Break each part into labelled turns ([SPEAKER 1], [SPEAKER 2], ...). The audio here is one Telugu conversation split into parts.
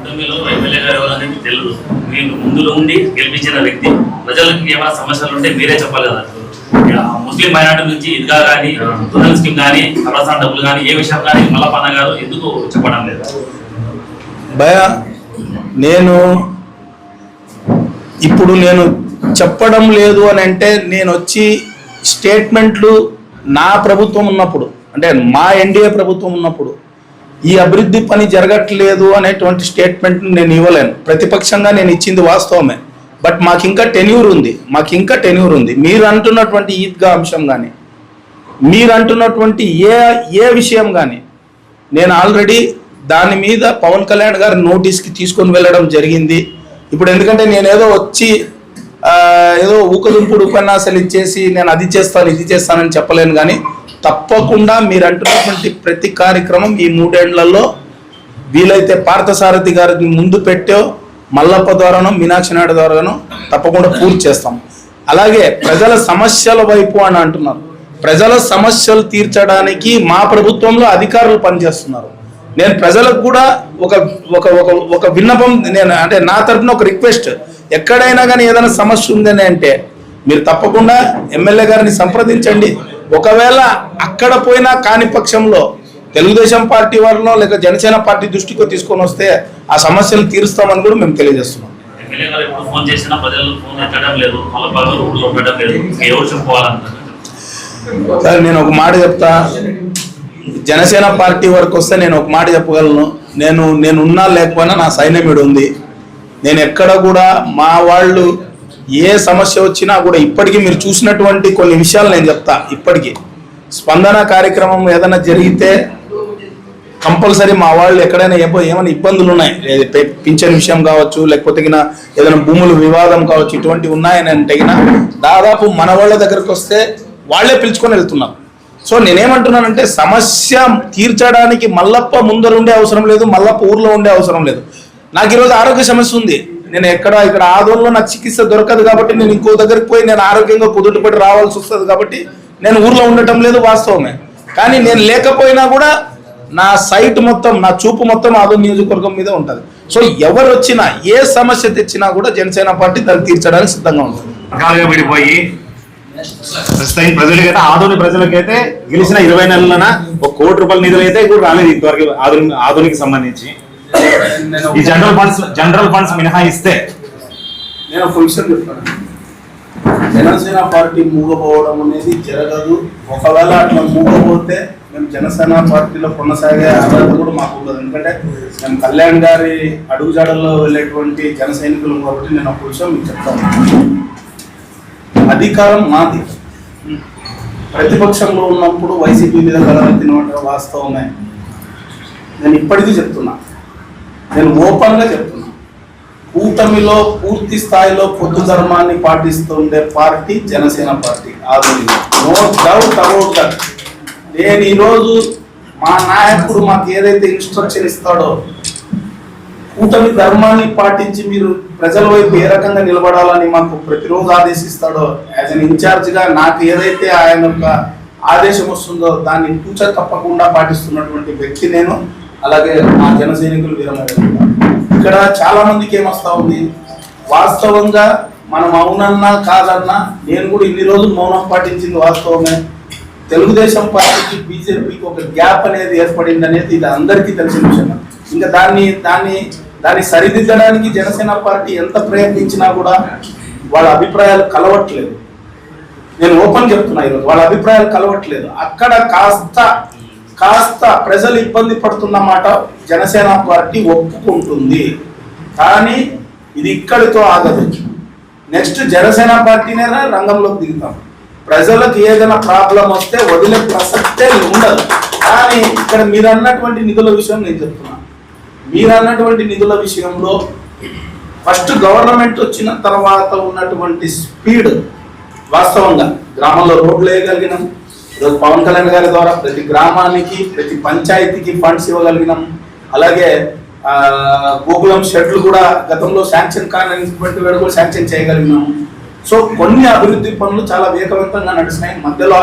[SPEAKER 1] కూటమిలో ఎమ్మెల్యే గారు ఎవరనేది తెలియదు. మీకు ముందులో ఉండి గెలిపించిన వ్యక్తి, ప్రజలకు ఏమైనా సమస్యలు ఉంటే మీరే చెప్పాలి కదా. ముస్లిం మైనార్టీ నుంచి ఇదిగా కానీ రుణల్ స్కీమ్ కానీ అలసాన్ డబ్బులు కానీ ఏ విషయం కానీ మల్లపన్న గారు ఎందుకు చెప్పడం లేదు?
[SPEAKER 2] భయ ఇప్పుడు నేను చెప్పడం లేదు అని అంటే, నేను వచ్చి స్టేట్మెంట్లు నా ప్రభుత్వం ఉన్నప్పుడు, అంటే మా ఎన్డీఏ ప్రభుత్వం ఉన్నప్పుడు ఈ అభివృద్ధి పని జరగట్లేదు అనేటువంటి స్టేట్మెంట్ నేను ఇవ్వలేను. ప్రతిపక్షంగా నేను ఇచ్చింది వాస్తవమే. బట్ మాకు ఇంకా టెన్యూర్ ఉంది. మీరు అంటున్నటువంటి ఈద్గా అంశం కానీ, మీరు అంటున్నటువంటి ఏ విషయం కానీ నేను ఆల్రెడీ దాని మీద పవన్ కళ్యాణ్ గారి నోటీస్కి తీసుకొని వెళ్ళడం జరిగింది. ఇప్పుడు ఎందుకంటే నేను ఏదో వచ్చి ఏదో ఊకదుంపుడు ఉపన్యాసాలు ఇచ్చేసి నేను అది చేస్తాను ఇది చేస్తానని చెప్పలేను. కానీ తప్పకుండా మీరు అంటున్నటువంటి ప్రతి కార్యక్రమం ఈ 3 ఏళ్లలో వీలైతే పార్థసారథి గారిని ముందు పెట్టో మల్లప్ప ద్వారానో మీనాక్షి నాయుడు ద్వారానో తప్పకుండా పూర్తి చేస్తాం. అలాగే ప్రజల సమస్యల వైపు అని అంటున్నారు. ప్రజల సమస్యలు తీర్చడానికి మా ప్రభుత్వంలో అధికారులు పనిచేస్తున్నారు. నేను ప్రజలకు కూడా ఒక విన్నపం, అంటే నా తరఫున ఒక రిక్వెస్ట్, ఎక్కడైనా కానీ ఏదైనా సమస్య ఉందని అంటే మీరు తప్పకుండా ఎమ్మెల్యే గారిని సంప్రదించండి. ఒకవేళ అక్కడ పోయినా కాని పక్షంలో తెలుగుదేశం పార్టీ వారిలో లేక జనసేన పార్టీ దృష్టికి తీసుకొని వస్తే ఆ సమస్యలు తీరుస్తామని కూడా మేము తెలియజేస్తున్నాం. సార్ నేను ఒక మాట చెప్తా, జనసేన పార్టీ వరకు వస్తే నేను ఒక మాట చెప్పగలను. నేను ఉన్నా లేకపోయినా నా సైన్యం ఈడ ఉంది. నేను ఎక్కడ కూడా మా వాళ్ళు ఏ సమస్య వచ్చినా కూడా ఇప్పటికీ మీరు చూసినటువంటి కొన్ని విషయాలు నేను చెప్తా. ఇప్పటికీ స్పందన కార్యక్రమం ఏదైనా జరిగితే కంపల్సరీ మా వాళ్ళు ఎక్కడైనా ఏమైనా ఇబ్బందులు ఉన్నాయి, పింఛన్ విషయం కావచ్చు, లేకపోతే ఏదైనా భూముల వివాదం కావచ్చు, ఇటువంటివి ఉన్నాయని అంటే దాదాపు మన వాళ్ళ దగ్గరకు వస్తే వాళ్లే పిలుచుకొని వెళ్తున్నారు. సో నేనేమంటున్నానంటే సమస్య తీర్చడానికి మల్లప్ప ముందరుండే అవసరం లేదు, మల్లప్ప ఊర్లో ఉండే అవసరం లేదు. నాకు ఈరోజు ఆరోగ్య సమస్య ఉంది. నేను ఇక్కడ ఆదోళనలో నాకు చికిత్స దొరకదు కాబట్టి నేను ఇంకో దగ్గరికి పోయి నేను ఆరోగ్యంగా కుదుటపడి రావాల్సి వస్తుంది కాబట్టి నేను ఊర్లో ఉండటం లేదు, వాస్తవమే. కానీ నేను లేకపోయినా కూడా నా సైట్ మొత్తం, నా చూపు మొత్తం ఆదోళన నియోజకవర్గం మీద ఉంటుంది. సో ఎవరు వచ్చినా ఏ సమస్య తెచ్చినా కూడా జనసేన పార్టీ దాన్ని తీర్చడానికి సిద్ధంగా ఉంటుంది.
[SPEAKER 3] విడిపోయి ప్రస్తుతం ప్రజలకైతే, ఆధునిక ప్రజలకైతే గెలిచిన 20 నెలలన 1 కోటి రూపాయల నిధులు అయితే కూడా రాలేదు ఇంతవరకు ఆధునిక సంబంధించి. ఈ జనరల్ ఫండ్స్ మినహాయిస్తే
[SPEAKER 2] నేను ఫుల్ స్టాప్ చెప్తాను. జనసేన పార్టీ మూగపోవడం అనేది జరగదు. ఒకవేళ అట్లా మూగపోతే మేము జనసేన పార్టీలో కొనసాగే అర్హత కూడా మాకు ఉండదు. ఎందుకంటే మేము కళ్యాణ్ గారి అడుగుజాడల్లో వెళ్ళేటువంటి జన సైనికులు కాబట్టి నేను ఒక విషయం మీకు చెప్తాను. అధికారం మాది. ప్రతిపక్షంలో ఉన్నప్పుడు వైసీపీ మీద కలవెత్తిన వాస్తవమే. నేను ఇప్పటికీ చెప్తున్నా, నేను ఓపెన్గా చెప్తున్నా, కూటమిలో పూర్తి స్థాయిలో పొద్దు ధర్మాన్ని పాటిస్తుండే party Janasena party. No doubt about that. నేను ఈరోజు మా నాయకుడు మాకు ఏదైతే ఇన్స్ట్రక్షన్ ఇస్తాడో, కూటమి ధర్మాన్ని పాటించి మీరు ప్రజల వైపు ఏ రకంగా నిలబడాలని మాకు ప్రతిరోజు ఆదేశిస్తాడో, యాజ్ అన్ ఇన్ఛార్జ్గా నాకు ఏదైతే ఆయన యొక్క ఆదేశం వస్తుందో దాన్ని తూచా తప్పకుండా పాటిస్తున్నటువంటి వ్యక్తి నేను. అలాగే మా జన సైనికులు వీరమయ్య. ఇక్కడ చాలా మందికి ఏమొస్తా ఉంది, వాస్తవంగా మనం అవునన్నా కాదన్నా నేను కూడా ఇన్ని రోజులు మౌనం పాటించింది వాస్తవమే. తెలుగుదేశం పార్టీకి బీజేపీకి ఒక గ్యాప్ అనేది ఏర్పడింది అనేది ఇది అందరికీ తెలిసిన విషయం. ఇంకా దాన్ని సరిదిద్దడానికి జనసేన పార్టీ ఎంత ప్రయత్నించినా కూడా వాళ్ళ అభిప్రాయాలు కలవట్లేదు. నేను ఓపెన్ చెప్తున్నా, ఈరోజు వాళ్ళ అభిప్రాయాలు కలవట్లేదు. అక్కడ కాస్త ప్రజలు ఇబ్బంది పడుతున్నమాట జనసేన పార్టీ ఒప్పుకుంటుంది. కానీ ఇది ఇక్కడితో ఆగదు. నెక్స్ట్ జనసేన పార్టీనే రంగంలోకి దిగుతాం. ప్రజలకు ఏదైనా ప్రాబ్లం వస్తే వదిలే ప్రసక్తే ఉండదు. కానీ ఇక్కడ మీరు అన్నటువంటి నిధుల విషయం నేను చెప్తున్నా. మీరు అన్నటువంటి నిధుల విషయంలో ఫస్ట్ గవర్నమెంట్ వచ్చిన తర్వాత ఉన్నటువంటి స్పీడ్, వాస్తవంగా గ్రామంలో రోడ్లు వేయగలిగినాం. ఈరోజు పవన్ కళ్యాణ్ గారి ద్వారా ప్రతి గ్రామానికి, ప్రతి పంచాయతీకి ఫండ్స్ ఇవ్వగలిగినాం. అలాగే గోకులం షెడ్లు కూడా గతంలో శాంక్షన్ కానటువంటి వేడు కూడా శాంక్షన్ చేయగలిగినాము. సో కొన్ని అభివృద్ధి పనులు చాలా వేగవంతంగా నడుస్తున్నాయి. మధ్యలో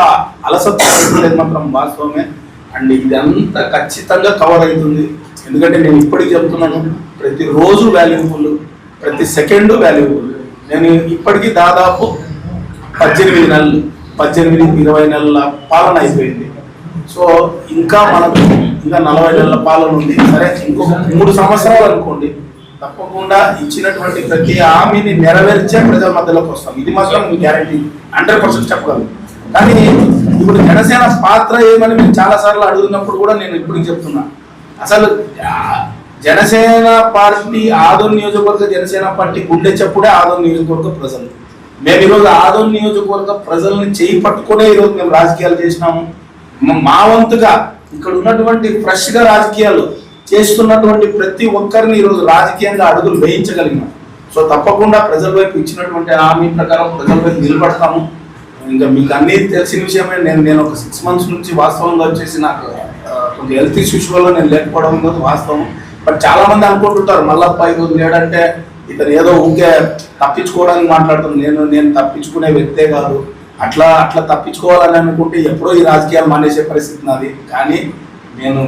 [SPEAKER 2] అలసత్వ మాత్రం వాస్తవమే. అండ్ ఇదంతా ఖచ్చితంగా కవర్ అవుతుంది. ఎందుకంటే నేను ఇప్పటికీ చెప్తున్నాను, ప్రతిరోజు వాల్యుబుల్, ప్రతి సెకండ్ వాల్యుబుల్. నేను ఇప్పటికీ దాదాపు 18-20 నెలల పాలన అయిపోయింది. సో ఇంకా మనకు ఇంకా 40 నెలల పాలన ఉంది. సరే, ఇంకొక 3 సంవత్సరాలు అనుకోండి, తప్పకుండా ఇచ్చినటువంటి ప్రతి హామీని నెరవేర్చే ప్రజల మధ్యలోకి వస్తాం. ఇది మాత్రం గ్యారంటీ 100% చెప్పగలను. కానీ ఇప్పుడు జనసేన పాత్ర ఏమని మీరు చాలా సార్లు అడుగుతున్నప్పుడు కూడా నేను ఇప్పుడు చెప్తున్నా, అసలు జనసేన పార్టీ ఆదోని నియోజకవర్గ జనసేన పార్టీ గుండె చెప్పుడే ఆదోని నియోజకవర్గ ప్రజలు. మేము ఈరోజు ఆదోని నియోజకవర్గ ప్రజల్ని చేయి పట్టుకునే ఈరోజు మేము రాజకీయాలు చేసినాము. మా వంతుగా ఇక్కడ ఉన్నటువంటి ఫ్రెష్ గా రాజకీయాలు చేస్తున్నటువంటి ప్రతి ఒక్కరిని ఈరోజు రాజకీయంగా అడుగులు వేయించగలిగినాం. సో తప్పకుండా ప్రజల వైపు ఇచ్చినటువంటి హామీ ప్రకారం ప్రజల వైపు నిలబడతాము. ఇంకా మీకు అన్నీ తెలిసిన విషయమే. నేను ఒక 6 months నుంచి వాస్తవంగా వచ్చేసి నాకు కొంచెం హెల్త్ ఇష్యూస్ వల్ల నేను లేకపోవడం వాస్తవం. బట్ చాలా మంది అనుకుంటుంటారు మల్లప్ప ఈరోజు లేడంటే ఇతను ఏదో ఊరికే తప్పించుకోవడానికి మాట్లాడుతున్నాను. నేను తప్పించుకునే వ్యక్తే కాదు. అట్లా తప్పించుకోవాలని అనుకుంటే ఎప్పుడో ఈ రాజకీయాలు మానేసే పరిస్థితి నాది. కానీ నేను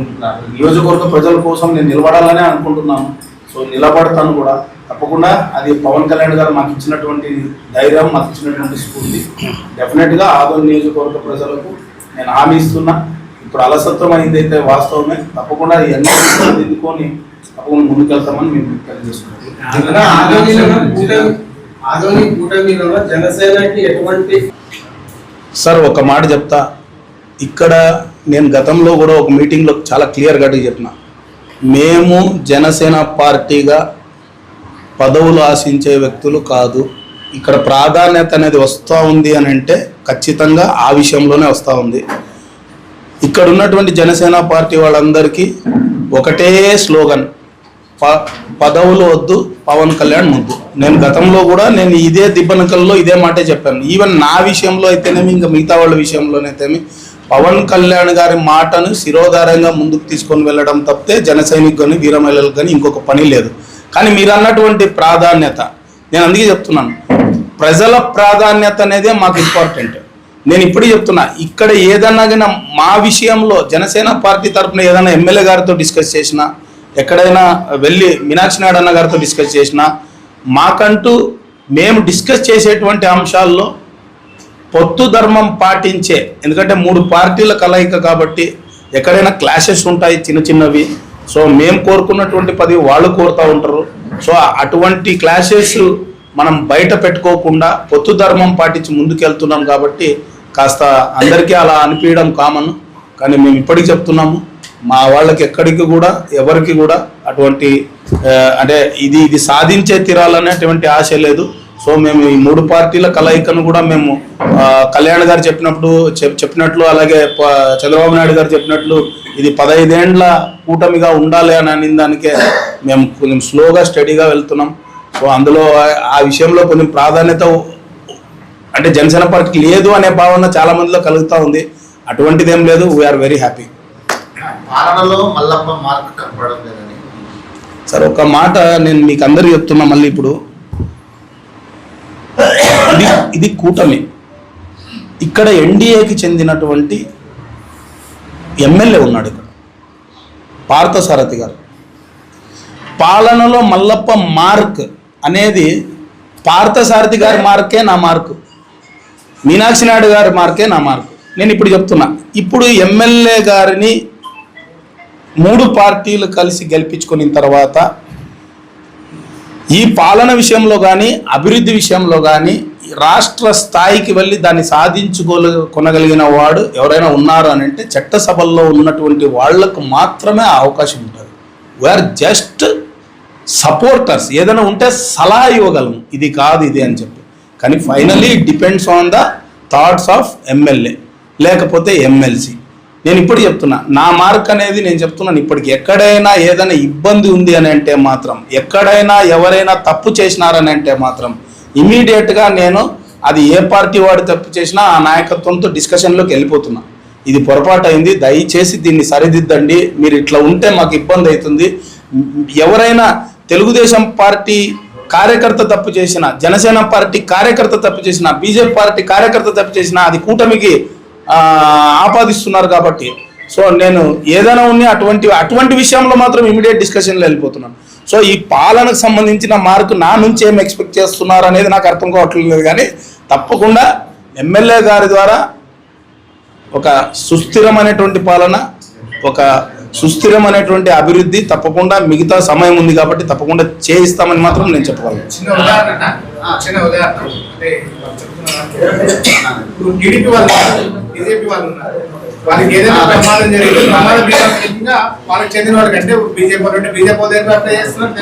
[SPEAKER 2] నియోజకవర్గ ప్రజల కోసం నేను నిలబడాలనే అనుకుంటున్నాను. సో నిలబడతాను కూడా తప్పకుండా. అది పవన్ కళ్యాణ్ గారు మాకు ఇచ్చినటువంటి ధైర్యం, మాకు ఇచ్చినటువంటి స్ఫూర్తి. డెఫినెట్గా ఆదోని నియోజకవర్గ ప్రజలకు నేను హామీ ఇస్తున్నా. ఇప్పుడు అలసత్వం అయింది అయితే వాస్తవమే. తప్పకుండా ఇవన్నీ దిద్దుకొని తప్పకుండా ముందుకెళ్తామని మేము తెలియజేస్తున్నాం.
[SPEAKER 4] జనసేనకి ఎటువంటి
[SPEAKER 2] సార్ ఒక మాట చెప్తా. ఇక్కడ నేను గతంలో కూడా ఒక మీటింగ్లో చాలా క్లియర్ కట్గా చెప్పిన, మేము జనసేన పార్టీగా పదవులు ఆశించే వ్యక్తులు కాదు. ఇక్కడ ప్రాధాన్యత అనేది వస్తూ ఉంది అని అంటే ఖచ్చితంగా ఆ విషయంలోనే వస్తూ ఉంది. ఇక్కడ ఉన్నటువంటి జనసేన పార్టీ వాళ్ళందరికీ ఒకటే స్లోగన్, పదవులు వద్దు, పవన్ కళ్యాణ్ ముద్దు. నేను గతంలో కూడా నేను ఇదే దిబ్బనకల్లో ఇదే మాటే చెప్పాను. ఈవెన్ నా విషయంలో అయితేనేమి, ఇంకా మిగతా వాళ్ళ విషయంలోనైతేమి పవన్ కళ్యాణ్ గారి మాటను శిరోధారంగా ముందుకు తీసుకొని వెళ్ళడం తప్పితే జన సైనిక్ కానీ వీర మహిళలకు కానీ ఇంకొక పని లేదు. కానీ మీరు అన్నటువంటి ప్రాధాన్యత, నేను అందుకే చెప్తున్నాను, ప్రజల ప్రాధాన్యత అనేదే మాకు ఇంపార్టెంట్. నేను ఇప్పుడే చెప్తున్నా, ఇక్కడ ఏదన్నా కానీ మా విషయంలో జనసేన పార్టీ తరఫున ఏదైనా ఎమ్మెల్యే గారితో డిస్కస్ చేసినా, ఎక్కడైనా వెళ్ళి మీనాక్షి నాయుడు అన్న గారితో డిస్కస్ చేసినా, మాకంటూ మేము డిస్కస్ చేసేటువంటి అంశాల్లో పొత్తు ధర్మం పాటించే, ఎందుకంటే 3 పార్టీల కలయిక కాబట్టి ఎక్కడైనా క్లాషెస్ ఉంటాయి చిన్న చిన్నవి. సో మేము కోరుకున్నటువంటి 10 వాళ్ళు కోరుతూ ఉంటారు. సో అటువంటి క్లాషెస్ మనం బయట పెట్టుకోకుండా పొత్తు ధర్మం పాటించి ముందుకెళ్తున్నాం కాబట్టి కాస్త అందరికీ అలా అనిపించడం కామన్. కానీ మేము ఇప్పటికీ చెప్తున్నాము, మా వాళ్ళకి ఎక్కడికి కూడా ఎవరికి కూడా అటువంటి అంటే ఇది సాధించే తీరాలనే అటువంటి ఆశ లేదు. సో మేము ఈ 3 పార్టీల కలయికను కూడా మేము కళ్యాణ్ గారు చెప్పినట్లు అలాగే చంద్రబాబు నాయుడు గారు చెప్పినట్లు ఇది 15 ఏండ్ల కూటమిగా ఉండాలి అని అనే దానికే మేము కొంచెం స్లోగా స్టడీగా వెళ్తున్నాం. సో అందులో ఆ విషయంలో కొంచెం ప్రాధాన్యత అంటే జనసేన పార్టీకి లేదు అనే భావన చాలా మందిలో కలుగుతూ ఉంది. అటువంటిది ఏం లేదు. We are very happy.
[SPEAKER 5] పాలనలో మల్లప్ప మార్క్ కనపడడం లేదని
[SPEAKER 2] సార్ ఒక మాట నేను మీకు అందరికీ చెప్తున్నా. మళ్ళీ ఇప్పుడు ఇది కూటమి. ఇక్కడ ఎన్డీఏకి చెందినటువంటి ఎమ్మెల్యే ఉన్నాడు ఇక్కడ, పార్థసారథి గారు. పాలనలో మల్లప్ప మార్క్ అనేది పార్థసారథి గారి మార్కే నా మార్కు, మీనాక్షి నాయుడు గారి మార్కే నా మార్కు. నేను ఇప్పుడు చెప్తున్నా, ఇప్పుడు ఎమ్మెల్యే గారిని 3 పార్టీలు కలిసి గెలిపించుకున్న తర్వాత ఈ పాలన విషయంలో కానీ అభివృద్ధి విషయంలో కానీ రాష్ట్ర స్థాయికి వెళ్ళి దాన్ని కొనగలిగిన వాడు ఎవరైనా ఉన్నారు అని అంటే చట్టసభల్లో ఉన్నటువంటి వాళ్లకు మాత్రమే ఆ అవకాశం ఉంటుంది. We are just supporters. ఏదైనా ఉంటే సలహా ఇవ్వగలము, ఇది కాదు ఇది అని చెప్పి. కానీ finally it depends on the thoughts of MLA లేకపోతే ఎమ్మెల్సీ. నేను ఇప్పుడు చెప్తున్నా, నా మార్క్ అనేది నేను చెప్తున్నాను. ఇప్పటికి ఎక్కడైనా ఏదైనా ఇబ్బంది ఉంది అని అంటే మాత్రం, ఎక్కడైనా ఎవరైనా తప్పు చేసినారని అంటే మాత్రం ఇమీడియట్గా నేను అది ఏ పార్టీ వాడు తప్పు చేసినా ఆ నాయకత్వంతో డిస్కషన్లోకి వెళ్ళిపోతున్నా. ఇది పొరపాటు అయింది, దయచేసి దీన్ని సరిదిద్దండి, మీరు ఇట్లా ఉంటే మాకు ఇబ్బంది అవుతుంది. ఎవరైనా తెలుగుదేశం పార్టీ కార్యకర్త తప్పు చేసినా, జనసేన పార్టీ కార్యకర్త తప్పు చేసినా, బీజేపీ పార్టీ కార్యకర్త తప్పు చేసినా అది కూటమికి ఆపాదిస్తున్నారు కాబట్టి సో నేను ఏదైనా ఉన్నా అటువంటి విషయంలో మాత్రం ఇమీడియట్ డిస్కషన్లో వెళ్ళిపోతున్నాను. సో ఈ పాలనకు సంబంధించిన మార్కు నా నుంచి ఏం ఎక్స్పెక్ట్ చేస్తున్నారు అనేది నాకు అర్థం కావట్లేదు. కానీ తప్పకుండా ఎమ్మెల్యే గారి ద్వారా ఒక సుస్థిరమైనటువంటి పాలన, ఒక సుస్థిరమైనటువంటి అభివృద్ధి తప్పకుండా మిగతా సమయం ఉంది కాబట్టి తప్పకుండా చేయిస్తామని మాత్రం నేను చెప్పగలను.
[SPEAKER 4] చిన్న ఉదాహరణ అంటే ఇప్పుడు టీడీపీ వాళ్ళు బీజేపీ వాళ్ళు ఉన్నారు, వాళ్ళకి ఏదైనా ప్రమాదం జరిగితే ప్రమాద బీమా వాళ్ళకి చెందిన వాళ్ళకంటే బీజేపీ వాళ్ళు బీజేపీ వాళ్ళు అప్లై చేస్తున్నారు,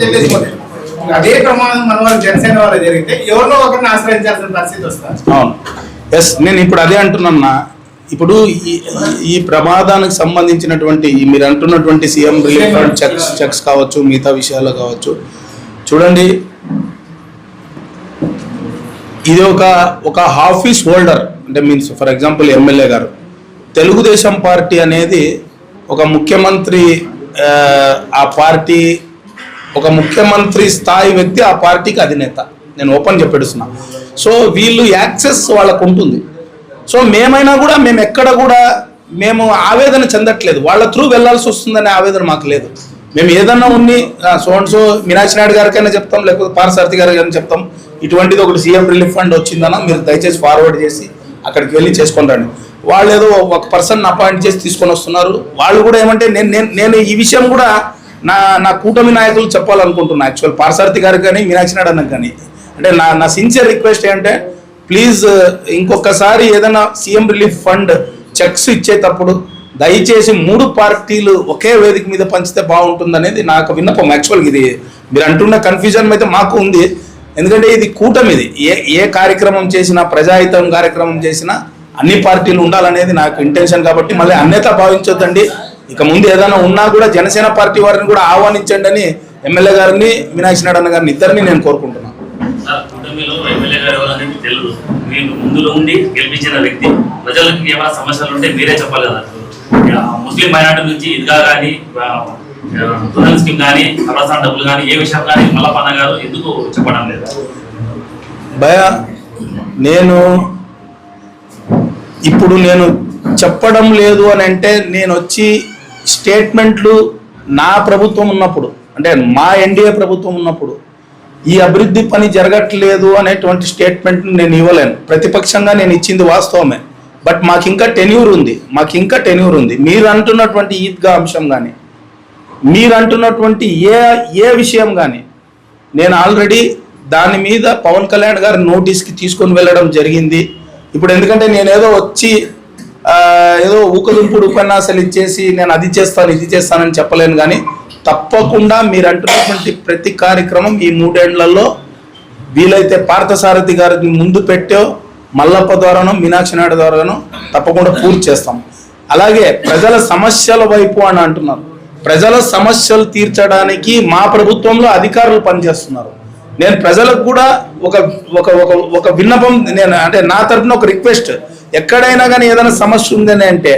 [SPEAKER 4] తెలుసుకోండి. అదే ప్రమాదం మన వాళ్ళు జనసేన వాళ్ళు జరిగితే ఎవరినో ఒకరిని ఆశ్రయించాల్సిన పరిస్థితి వస్తుంది.
[SPEAKER 2] అవును, ఎస్, నేను ఇప్పుడు అదే అంటున్నా. ఇప్పుడు ఈ ప్రమాదానికి సంబంధించినటువంటి మీరు అంటున్నటువంటి సీఎం రిలీఫ్ ఫండ్ చెక్స్ కావచ్చు, మిగతా విషయాలు కావచ్చు, చూడండి, ఇది ఒక ఆఫీస్ హోల్డర్ అంటే మీన్స్ ఫర్ ఎగ్జాంపుల్ ఎమ్మెల్యే గారు, తెలుగుదేశం పార్టీ అనేది ఒక ముఖ్యమంత్రి, ఆ పార్టీ ఒక ముఖ్యమంత్రి స్థాయి వ్యక్తి ఆ పార్టీకి అధినేత. నేను ఓపెన్ చెప్పేస్తున్నా. సో వీళ్ళు యాక్సెస్ వాళ్ళకు ఉంటుంది. సో మేమైనా కూడా మేము ఎక్కడ కూడా మేము ఆవేదన చెందట్లేదు, వాళ్ళ త్రూ వెళ్ళాల్సి వస్తుందనే ఆవేదన మాకు లేదు. మేము ఏదన్నా ఉన్ని సో మీనాక్షి నాయుడు గారికైనా చెప్తాం, లేకపోతే పార్సారథి గారికైనా చెప్తాం, ఇటువంటిది ఒకటి సీఎం రిలీఫ్ ఫండ్ వచ్చిందన్నా మీరు దయచేసి ఫార్వర్డ్ చేసి అక్కడికి వెళ్ళి చేసుకొని రండి. వాళ్ళు ఏదో ఒక పర్సన్ అపాయింట్ చేసి తీసుకొని వస్తున్నారు. వాళ్ళు కూడా ఏమంటే నేను ఈ విషయం కూడా నా కూటమి నాయకులు చెప్పాలనుకుంటున్నా. యాక్చువల్ పార్సారథి గారికి కానీ మీనాక్షి నాయుడు అన్నకు కానీ అంటే నా సిన్సియర్ రిక్వెస్ట్ ఏంటంటే ప్లీజ్ ఇంకొకసారి ఏదైనా సీఎం రిలీఫ్ ఫండ్ చెక్స్ ఇచ్చేటప్పుడు దయచేసి 3 పార్టీలు ఒకే వేదిక మీద పంచితే బాగుంటుంది అనేది నాకు విన్నపం. యాక్చువల్గా ఇది మీరు అంటున్న కన్ఫ్యూజన్ అయితే మాకు ఉంది. ఎందుకంటే ఇది కూటమిది, ఏ కార్యక్రమం చేసినా, ప్రజాహితం కార్యక్రమం చేసినా అన్ని పార్టీలు ఉండాలనేది నాకు ఇంటెన్షన్. కాబట్టి మళ్ళీ అన్యత భావించొద్దండి. ఇక ముందు ఏదైనా ఉన్నా కూడా జనసేన పార్టీ వారిని కూడా ఆహ్వానించండి అని ఎమ్మెల్యే గారిని మీనాక్షి నాయుడు అన్న గారిని ఇద్దరిని నేను కోరుకుంటున్నాను.
[SPEAKER 1] కూటమిలో ఎమ్మెల్యే గారు ఎవరనేది తెలియదు. మీరు ముందులో ఉండి గెలిపించిన వ్యక్తి, ప్రజలకు ఏమైనా సమస్యలు ఉంటే మీరే చెప్పాలి కదా. ముస్లిం మైనార్టీ నుంచి ఇదిగా కానీ రుణాల స్కీమ్ కానీ అలసాన్ డబ్బులు కానీ ఏ విషయం కానీ మల్లపన్న గారు ఎందుకు చెప్పడం లేదు?
[SPEAKER 2] భయ ఇప్పుడు నేను చెప్పడం లేదు అని అంటే నేను వచ్చి స్టేట్మెంట్లు నా ప్రభుత్వం ఉన్నప్పుడు అంటే మా ఎన్డీఏ ప్రభుత్వం ఉన్నప్పుడు ఈ అభివృద్ధి పని జరగట్లేదు అనేటువంటి స్టేట్మెంట్ నేను ఇవ్వలేను. ప్రతిపక్షంగా నేను ఇచ్చింది వాస్తవమే. బట్ మాకు ఇంకా టెన్యూర్ ఉంది. మీరు అంటున్నటువంటి ఈద్గా అంశం కానీ, మీరు అంటున్నటువంటి ఏ విషయం కానీ నేను ఆల్రెడీ దాని మీద పవన్ కళ్యాణ్ గారి నోటీస్కి తీసుకొని వెళ్ళడం జరిగింది. ఇప్పుడు ఎందుకంటే నేను ఏదో వచ్చి ఏదో ఊకదుంపుడు ఉపన్యాసాలు ఇచ్చేసి నేను అది చేస్తాను ఇది చేస్తానని చెప్పలేను. కానీ తప్పకుండా మీరు అంటున్నటువంటి ప్రతి కార్యక్రమం ఈ 3 ఏళ్లలో వీలైతే పార్థసారథి గారిని ముందు పెట్టో మల్లప్ప ద్వారానో మీనాక్షి నాయుడు ద్వారానో తప్పకుండా పూర్తి చేస్తాం. అలాగే ప్రజల సమస్యల వైపు అని అంటున్నారు. ప్రజల సమస్యలు తీర్చడానికి మా ప్రభుత్వంలో అధికారులు పనిచేస్తున్నారు. నేను ప్రజలకు కూడా ఒక విన్నపం, నేను అంటే నా తరఫున ఒక రిక్వెస్ట్, ఎక్కడైనా కానీ ఏదైనా సమస్య ఉందని అంటే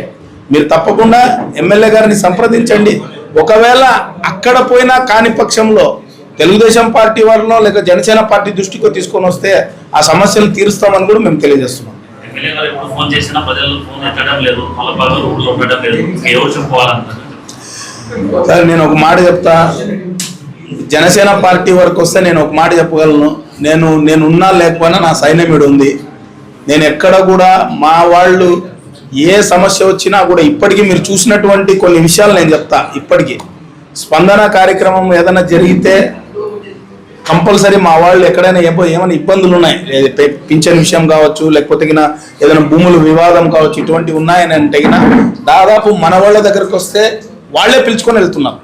[SPEAKER 2] మీరు తప్పకుండా ఎమ్మెల్యే గారిని సంప్రదించండి. ఒకవేళ అక్కడ పోయినా కాని పక్షంలో తెలుగుదేశం పార్టీ వారిలో లేక జనసేన పార్టీ దృష్టికి తీసుకొని వస్తే ఆ సమస్యలు తీరుస్తామని కూడా మేము తెలియజేస్తున్నాం.
[SPEAKER 1] ఎమ్మెల్యే గారు ఎప్పుడు ఫోన్ చేసినా ప్రజలు ఫోన్ ఎత్తడం లేదు, మళ్ళీ ఊళ్ళో ఉండడం లేదు, ఎవరు చెప్పుకోవాలంటారు?
[SPEAKER 2] సార్ నేను ఒక మాట చెప్తా, జనసేన పార్టీ వరకు వస్తే నేను ఒక మాట చెప్పగలను. నేను ఉన్నా లేకపోయినా నా సైన్యం ఉంది. నేను ఎక్కడ కూడా మా వాళ్ళు ఏ సమస్య వచ్చినా కూడా ఇప్పటికీ మీరు చూసినటువంటి కొన్ని విషయాలు నేను చెప్తా. ఇప్పటికీ స్పందన కార్యక్రమం ఏదైనా జరిగితే కంపల్సరీ మా వాళ్ళు ఎక్కడైనా ఏమైనా ఇబ్బందులు ఉన్నాయి, పింఛన్ విషయం కావచ్చు, లేకపోతే ఏదైనా భూముల వివాదం కావచ్చు, ఇటువంటివి ఉన్నాయని అంటే దాదాపు మన వాళ్ళ దగ్గరకు వస్తే వాళ్ళే పిలుచుకొని వెళ్తున్నారు.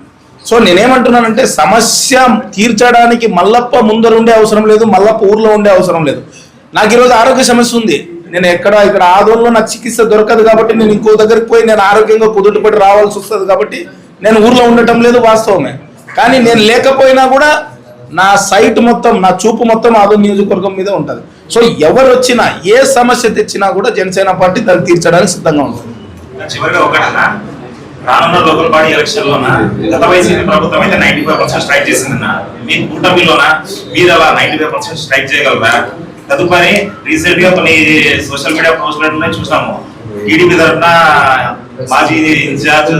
[SPEAKER 2] సో నేనేమంటున్నానంటే సమస్య తీర్చడానికి మల్లప్ప ముందర ఉండే అవసరం లేదు, మల్లప్ప ఊర్లో ఉండే అవసరం లేదు. నాకు ఈరోజు ఆరోగ్య సమస్య ఉంది, నేను ఇక్కడ ఆదోళనలో నాకు చికిత్స దొరకదు కాబట్టి నేను ఇంకో దగ్గరికి పోయి నేను ఆరోగ్యంగా కుదుటపడి రావాల్సి వస్తుంది కాబట్టి నేను ఊర్లో ఉండటం లేదు, వాస్తవమే. కానీ నేను లేకపోయినా కూడా నా సైట్ మొత్తం, నా చూపు మొత్తం ఆదోళన నియోజకవర్గం మీద ఉంటుంది. సో ఎవరు వచ్చినా ఏ సమస్య తెచ్చినా కూడా జనసేన పార్టీ దాన్ని తీర్చడానికి సిద్ధంగా ఉంటుంది.
[SPEAKER 3] చివరిగా ఒకటన్నా, రానున్న లోకల్ బాడీ ఎలక్షన్ లోన గత వైసీపీ ప్రభుత్వం అయితే 95% స్ట్రైక్ చేసిందన్న, మీ కూటమిలోన మీరు అలా 95% స్ట్రైక్ చేయగలరా? తదుపరి రీసెంట్ గా కొన్ని సోషల్ మీడియా పోస్టులు చూసాము, టీడీపీ తరఫున మాజీ incharge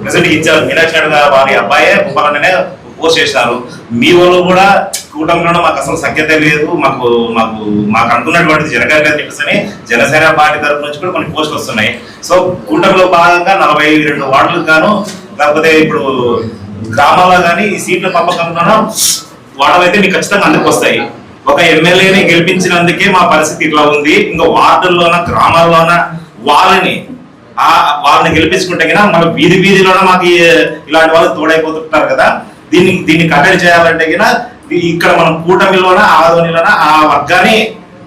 [SPEAKER 3] president incharge Meenakshi Naidu గారు వారి అబ్బాయే భూపాలనే పోస్ట్ చేశారు. మీ వాళ్ళు కూడా కూటమిలో మాకు అసలు సఖ్యత లేదు, మాకు అనుకున్నటువంటిది జరగాలి అని చెప్పేసి జనసేన పార్టీ తరఫు నుంచి కూడా కొన్ని పోస్టులు వస్తున్నాయి. సో కూటమిలో భాగంగా 42 వార్డులకు గాను, కాకపోతే ఇప్పుడు గ్రామాల్లో కానీ ఈ సీట్ల పంపకంలో వార్డులు అయితే మీకు ఖచ్చితంగా అందుకు వస్తాయి. ఒక ఎమ్మెల్యేని గెలిపించినందుకే మా పరిస్థితి ఇట్లా ఉంది. ఇంకా వార్డుల్లోన గ్రామాల్లోన వాళ్ళని గెలిపించుకుంటే కదా మన వీధిలోన మాకు ఇలాంటి వాళ్ళు తోడైపోతుంటారు కదా. దీన్ని కట్టడి చేయాలంటే కదా ఇక్కడ మనం కూటమిలోన ఆదోనిలోన ఆ వర్గాన్ని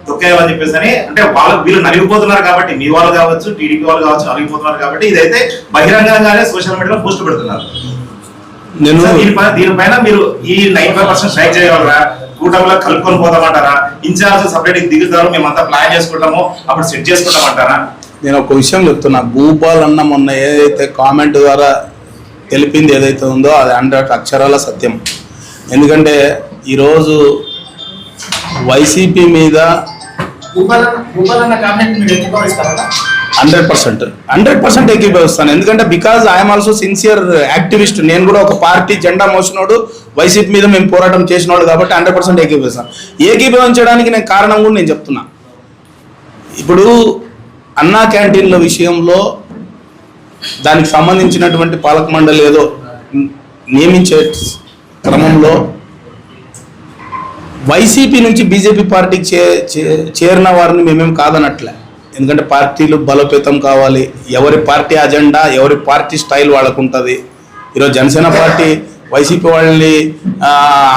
[SPEAKER 3] తొక్కేయాలని చెప్పేసి అంటే వీళ్ళు నలిగిపోతున్నారు కాబట్టి, మీ వాళ్ళు కావచ్చు టీడీపీ వాళ్ళు కావచ్చు నలిగిపోతున్నారు కాబట్టి ఇదైతే బహిరంగంగానే సోషల్ మీడియాలో పోస్ట్ పెడుతున్నారు. దీనిపైన మీరు ఈ 95% స్ట్రైక్ చేయగలరా? కూటమిలో కలుపుకొని పోతామంటారా? ఇన్ఛార్జ్ సపరేట్ దిగుతారు, మేమంతా ప్లాన్ చేసుకుంటాము అప్పుడు సెట్ చేసుకుంటామంటారా?
[SPEAKER 2] నేను ఒక విషయం చెప్తున్నా, భూపాల్ అన్న మొన్న ఏదైతే కామెంట్ ద్వారా తెలిపింది ఏదైతే ఉందో అది 100 అక్షరాల సత్యం. ఎందుకంటే ఈరోజు వైసీపీ మీద 100% ఏకీభవిస్తాను. ఎందుకంటే because I'm also sincere activist. నేను కూడా ఒక పార్టీ జెండా మోసినోడు, వైసీపీ మీద మేము పోరాటం చేసినోడు కాబట్టి 100% ఏకీభవిస్తాను. ఏకీభవించడానికి నేను కారణం కూడా నేను చెప్తున్నా. ఇప్పుడు అన్నా క్యాంటీన్ల విషయంలో దానికి సంబంధించినటువంటి పాలక మండలి ఏదో నియమించే క్రమంలో వైసీపీ నుంచి బీజేపీ పార్టీకి చేరిన వారిని మేమేం కాదనట్లే. ఎందుకంటే పార్టీలు బలోపేతం కావాలి, ఎవరి పార్టీ అజెండా ఎవరి పార్టీ స్టైల్ వాళ్ళకు ఉంటుంది. ఈరోజు జనసేన పార్టీ వైసీపీ వాళ్ళని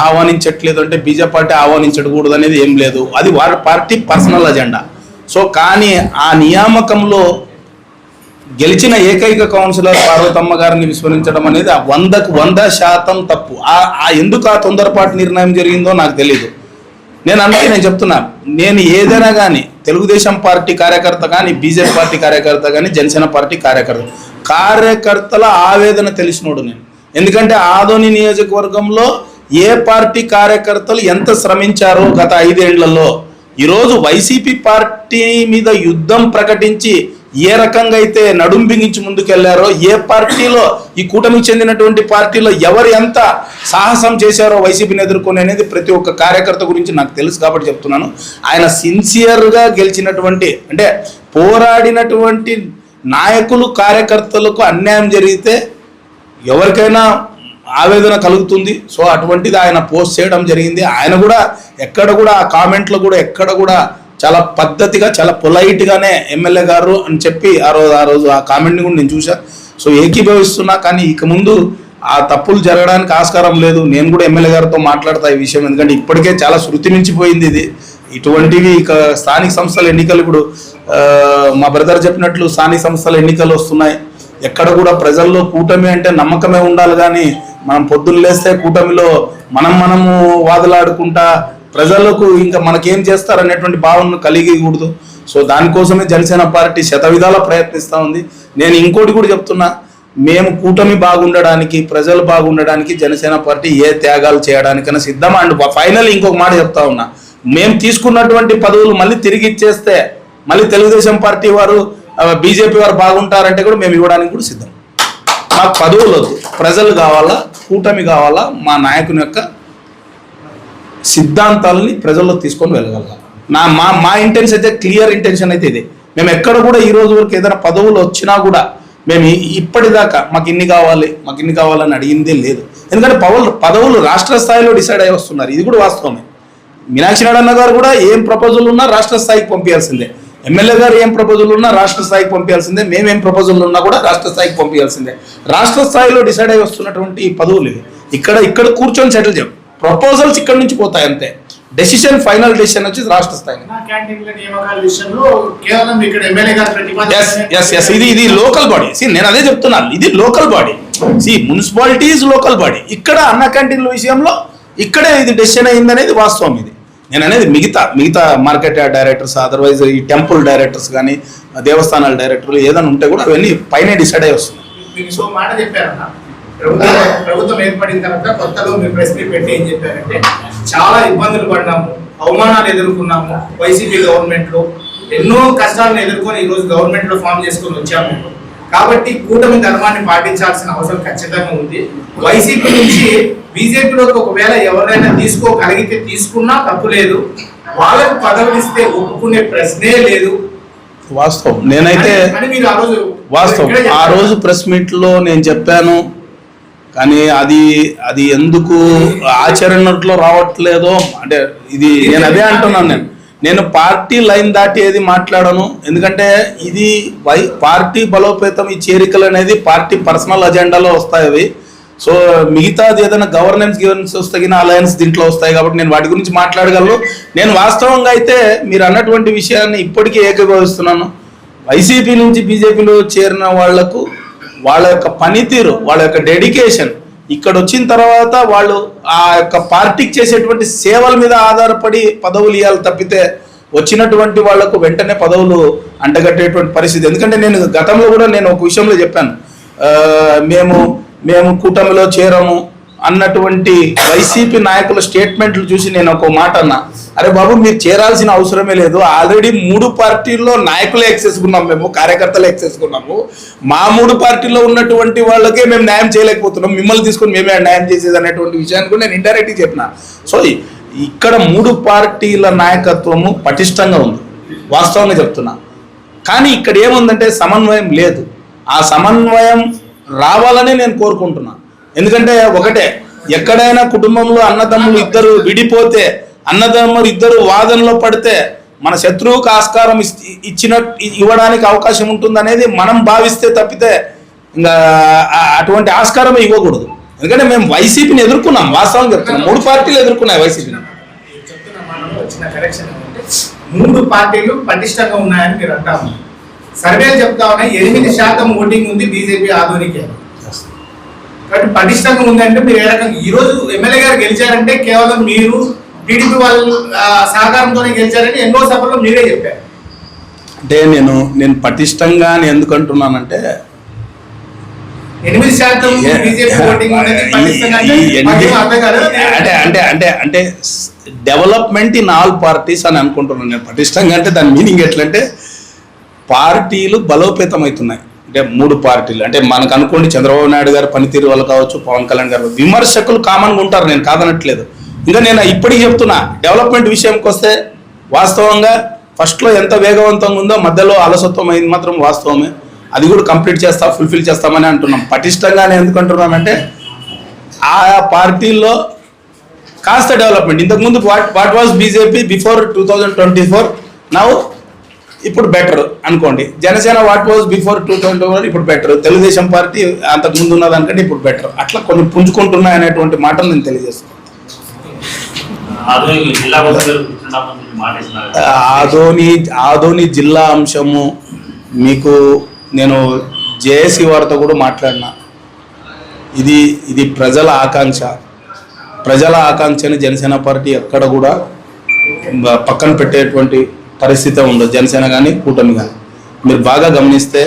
[SPEAKER 2] ఆహ్వానించట్లేదు అంటే బీజేపీ పార్టీ ఆహ్వానించకూడదు అనేది ఏం లేదు, అది వారి పార్టీ పర్సనల్ అజెండా. సో కానీ ఆ నియామకంలో గెలిచిన ఏకైక కౌన్సిలర్ పార్వతమ్మ గారిని విస్మరించడం అనేది 100% తప్పు. ఎందుకు ఆ తొందరపాటు నిర్ణయం జరిగిందో నాకు తెలియదు. నేను చెప్తున్నా, నేను ఏదైనా కానీ తెలుగుదేశం పార్టీ కార్యకర్త కానీ, బీజేపీ పార్టీ కార్యకర్త కానీ, జనసేన పార్టీ కార్యకర్తల ఆవేదన తెలిసినోడు నేను. ఎందుకంటే ఆదోని నియోజకవర్గంలో ఏ పార్టీ కార్యకర్తలు ఎంత శ్రమించారో గత 5 ఏళ్లలో, ఈరోజు వైసీపీ పార్టీ మీద యుద్ధం ప్రకటించి ఏ రకంగా అయితే నడుం బిగించి ముందుకెళ్లారో, ఏ పార్టీలో ఈ కూటమికి చెందినటువంటి పార్టీలో ఎవరు ఎంత సాహసం చేశారో వైసీపీని ఎదుర్కొని అనేది ప్రతి ఒక్క కార్యకర్త గురించి నాకు తెలుసు కాబట్టి చెప్తున్నాను. ఆయన సిన్సియర్గా గెలిచినటువంటి అంటే పోరాడినటువంటి నాయకులు కార్యకర్తలకు అన్యాయం జరిగితే ఎవరికైనా ఆవేదన కలుగుతుంది. సో అటువంటిది ఆయన పోస్ట్ చేయడం జరిగింది. ఆయన కూడా ఎక్కడ కూడా ఆ కామెంట్లో కూడా ఎక్కడ కూడా చాలా పద్ధతిగా చాలా పొలైట్గానే ఎమ్మెల్యే గారు అని చెప్పి ఆ రోజు ఆ కామెంట్ని కూడా నేను చూసా. సో ఏకీభవిస్తున్నా, కానీ ఇక ముందు ఆ తప్పులు జరగడానికి ఆస్కారం లేదు. నేను కూడా ఎమ్మెల్యే గారితో మాట్లాడతా ఈ విషయం, ఎందుకంటే ఇప్పటికే చాలా శృతి మించిపోయింది ఇది. ఇటువంటివి ఇక స్థానిక సంస్థల ఎన్నికలు, ఇప్పుడు మా బ్రదర్ చెప్పినట్లు స్థానిక సంస్థల ఎన్నికలు వస్తున్నాయి. ఎక్కడ కూడా ప్రజల్లో కూటమి అంటే నమ్మకమే ఉండాలి, కానీ మనం పొద్దున్న లేస్తే కూటమిలో మనము వాదులాడుకుంటా ప్రజలకు ఇంకా మనకేం చేస్తారనేటువంటి భావనను కలిగకూడదు. సో దానికోసమే జనసేన పార్టీ శతవిధాలా ప్రయత్నిస్తూ ఉంది. నేను ఇంకోటి కూడా చెప్తున్నా, మేము కూటమి బాగుండడానికి, ప్రజలు బాగుండడానికి జనసేన పార్టీ ఏ త్యాగాలు చేయడానికైనా సిద్ధం. అండ్ ఫైనల్ ఇంకొక మాట చెప్తా ఉన్నా, మేము తీసుకున్నటువంటి పదవులు మళ్ళీ తిరిగి ఇచ్చేస్తే మళ్ళీ తెలుగుదేశం పార్టీ వారు బీజేపీ వారు బాగుంటారంటే కూడా మేము ఇవ్వడానికి కూడా సిద్ధం. మాకు పదవులు వద్దు, ప్రజలు కావాలా, కూటమి కావాలా, మా నాయకుని యొక్క సిద్ధాంతాలని ప్రజల్లో తీసుకొని వెళ్ళగలగాలి. మా ఇంటెన్షన్ అయితే క్లియర్ ఇంటెన్షన్ అయితే ఇదే. మేము ఎక్కడ కూడా ఈ రోజు వరకు ఏదైనా పదవులు వచ్చినా కూడా మేము ఇప్పటిదాకా మాకు ఇన్ని కావాలని అడిగిందే లేదు. ఎందుకంటే పదవులు రాష్ట్ర స్థాయిలో డిసైడ్ అయ్యి వస్తున్నారు, ఇది కూడా వాస్తవమే. మీనాక్షి నాయుడు గారు కూడా ఏం ప్రపోజల్ ఉన్నా రాష్ట్ర స్థాయికి పంపించాల్సిందే, ఎమ్మెల్యే గారు ఏం ప్రపోజల్ ఉన్నా రాష్ట్ర స్థాయికి పంపించాల్సిందే, మేమేం ప్రపోజల్ ఉన్నా కూడా రాష్ట్ర స్థాయికి పంపించాల్సిందే. రాష్ట్ర స్థాయిలో డిసైడ్ అయ్యి వస్తున్నటువంటి ఈ పదవులు ఇక్కడ కూర్చొని సెటిల్ చేయం. ప్రపోజల్స్ ఇక్కడ నుంచి పోతాయి అంతే, ఫైనల్ డెసిషన్ వచ్చి రాష్ట్ర స్థాయి. ఇది లోకల్ బాడీ. నేను అదే చెప్తున్నాను, ఇది local body. Municipality is local body. ఇక్కడ అన్న క్యాంటీన్ల విషయంలో ఇక్కడే ఇది డెసిషన్ అయిందనేది వాస్తవం. ఇది నేను అనేది మిగతా మార్కెట్ డైరెక్టర్స్, అదర్వైజ్ ఈ టెంపుల్ డైరెక్టర్స్ కానీ, దేవస్థానాల డైరెక్టర్లు ఏదైనా ఉంటే కూడా అవన్నీ పైన డిసైడ్ అయ్యి వస్తుంది.
[SPEAKER 4] సో మాట చెప్పారన్న, ప్రభుత్వం ఏర్పడిన తర్వాత కొత్తలో మీరు ప్రెస్ మీట్ పెట్టి ఏం చెప్పారంటే చాలా ఇబ్బందులు పడ్డాము, అవమానాలు ఎదుర్కొన్నాము వైసీపీ గవర్నమెంట్ లో, ఎన్నో కష్టాలను ఎదుర్కొని ఈరోజు గవర్నమెంట్ లో ఫామ్ చేసుకొని వచ్చాము. కాబట్టి కూటమి ధర్మాన్ని పాటించాల్సిన అవసరం ఖచ్చితంగా ఉంది. వైసీపీ నుంచి బీజేపీలోకి ఒకవేళ ఎవరైనా తీసుకోగలిగితే తీసుకున్నా తప్పు లేదు, వాళ్ళకు పదవులు ఇస్తే ఒప్పుకునే ప్రశ్నే లేదు.
[SPEAKER 2] వాస్తవం. నేనైతే వాస్తవం ఆ రోజు ప్రెస్ మీట్ లో నేను చెప్పాను, కానీ అది ఎందుకు ఆచరణలో రావట్లేదో అంటే ఇది నేను అదే అంటున్నాను. నేను పార్టీ లైన్ దాటి ఏది మాట్లాడను. ఎందుకంటే ఇది పార్టీ బలోపేతం, ఈ చేరికలు అనేది పార్టీ పర్సనల్ అజెండాలో వస్తాయి అవి. సో మిగతాది ఏదైనా గవర్నెన్స్ వస్తే అలయన్స్ దీంట్లో వస్తాయి కాబట్టి నేను వాటి గురించి మాట్లాడగలను. నేను వాస్తవంగా అయితే మీరు అన్నటువంటి విషయాన్ని ఇప్పటికీ ఏకీభవిస్తున్నాను. వైసీపీ నుంచి బీజేపీలో చేరిన వాళ్లకు వాళ్ళ యొక్క పనితీరు, వాళ్ళ యొక్క డెడికేషన్, ఇక్కడ వచ్చిన తర్వాత వాళ్ళు ఆ యొక్క పార్టీకి చేసేటువంటి సేవల మీద ఆధారపడి పదవులు ఇవ్వాలి తప్పితే వచ్చినటువంటి వాళ్లకు వెంటనే పదవులు అంటగట్టేటువంటి పరిస్థితి. ఎందుకంటే నేను గతంలో కూడా నేను ఒక విషయంలో చెప్పాను, మేము కూటమిలో చేరము అన్నటువంటి వైసీపీ నాయకుల స్టేట్మెంట్లు చూసి నేను ఒక మాట అన్నా, అరే బాబు మీరు చేరాల్సిన అవసరమే లేదు, ఆల్రెడీ 3 పార్టీల్లో నాయకులే ఎక్సేసుకున్నాం, మేము కార్యకర్తలు ఎక్సేసుకున్నాము, మా 3 పార్టీల్లో ఉన్నటువంటి వాళ్ళకే మేము న్యాయం చేయలేకపోతున్నాం, మిమ్మల్ని తీసుకొని మేమే న్యాయం చేసేది అనేటువంటి విషయాన్ని కూడా నేను ఇండైరెక్ట్గా చెప్పిన. సో ఇక్కడ 3 పార్టీల నాయకత్వము పటిష్టంగా ఉంది, వాస్తవంగా చెప్తున్నా. కానీ ఇక్కడ ఏముందంటే సమన్వయం లేదు. ఆ సమన్వయం రావాలని నేను కోరుకుంటున్నా. ఎందుకంటే ఒకటే, ఎక్కడైనా కుటుంబంలో అన్నదమ్ములు ఇద్దరు విడిపోతే, అన్నదమ్ములు ఇద్దరు వాదనలో పడితే మన శత్రువుకు ఆస్కారం ఇవ్వడానికి అవకాశం ఉంటుంది అనేది మనం భావిస్తే తప్పితే ఇంకా అటువంటి ఆస్కారం ఇవ్వకూడదు. ఎందుకంటే మేము వైసీపీని ఎదుర్కొన్నాం, వాస్తవం చెప్తున్నాం, 3 పార్టీలు ఎదుర్కొన్నాయి వైసీపీని.
[SPEAKER 4] వచ్చిన కరెక్షన్ ఏంటంటే 3 పార్టీలు పటిష్టంగా ఉన్నాయని మీరు అంటాము. సర్వేలు చెప్తా ఉన్నాయి 8% ఓటింగ్ ఉంది బీజేపీ ఆధునికే. కాబట్టి పటిష్టంగా ఉందంటే మీరు ఏ రకంగా ఈరోజు ఎమ్మెల్యే గారు గెలిచారంటే కేవలం మీరు టీడీపీ వాళ్ళు సహకారంతోనే గెలిచారని ఎన్నో సభల్లో మీరే చెప్పారు.
[SPEAKER 2] అంటే నేను పటిష్టంగా అని ఎందుకు అంటున్నానంటే
[SPEAKER 4] 8% బీజేపీ ఓటింగ్ అనేది పటిష్టంగా
[SPEAKER 2] అంటే డెవలప్మెంట్ ఇన్ ఆల్ పార్టీస్ అని అనుకుంటున్నాను నేను. పటిష్టంగా అంటే దాని మీనింగ్ ఎట్లంటే పార్టీలు బలోపేతం అవుతున్నాయి. అంటే 3 పార్టీలు అంటే మనకు అనుకోండి, చంద్రబాబు నాయుడు గారు పనితీరు వల్ల కావచ్చు, పవన్ కళ్యాణ్ గారు, విమర్శకులు కామన్గా ఉంటారు, నేను కాదనట్లేదు. ఇంకా నేను ఇప్పటికీ చెప్తున్నా, డెవలప్మెంట్ విషయంకి వస్తే వాస్తవంగా ఫస్ట్లో ఎంత వేగవంతంగా ఉందో మధ్యలో అలసత్వం అయింది మాత్రం వాస్తవమే. అది కూడా కంప్లీట్ ఫుల్ఫిల్ చేస్తామని అంటున్నాం. పటిష్టంగానే ఎందుకు అంటున్నానంటే ఆయా పార్టీల్లో కాస్త డెవలప్మెంట్. ఇంతకుముందు what was BJP before 2024, now ఇప్పుడు బెటర్ అనుకోండి. జనసేన వాట్ వాజ్ బిఫోర్ 2024 ఇప్పుడు బెటర్. తెలుగుదేశం పార్టీ అంతకుముందు ఉన్నదానికంటే ఇప్పుడు బెటర్. అట్లా కొన్ని పుంజుకుంటున్నాయి అనేటువంటి మాటలు నేను తెలియజేస్తాను. ఆదోని జిల్లా అంశము మీకు నేను జేఏసీ వారితో కూడా మాట్లాడినా. ఇది ప్రజల ఆకాంక్షని జనసేన పార్టీ ఎక్కడ కూడా పక్కన పెట్టేటువంటి పరిస్థితి ఉండదు, జనసేన కానీ కూటమి కానీ. మీరు బాగా గమనిస్తే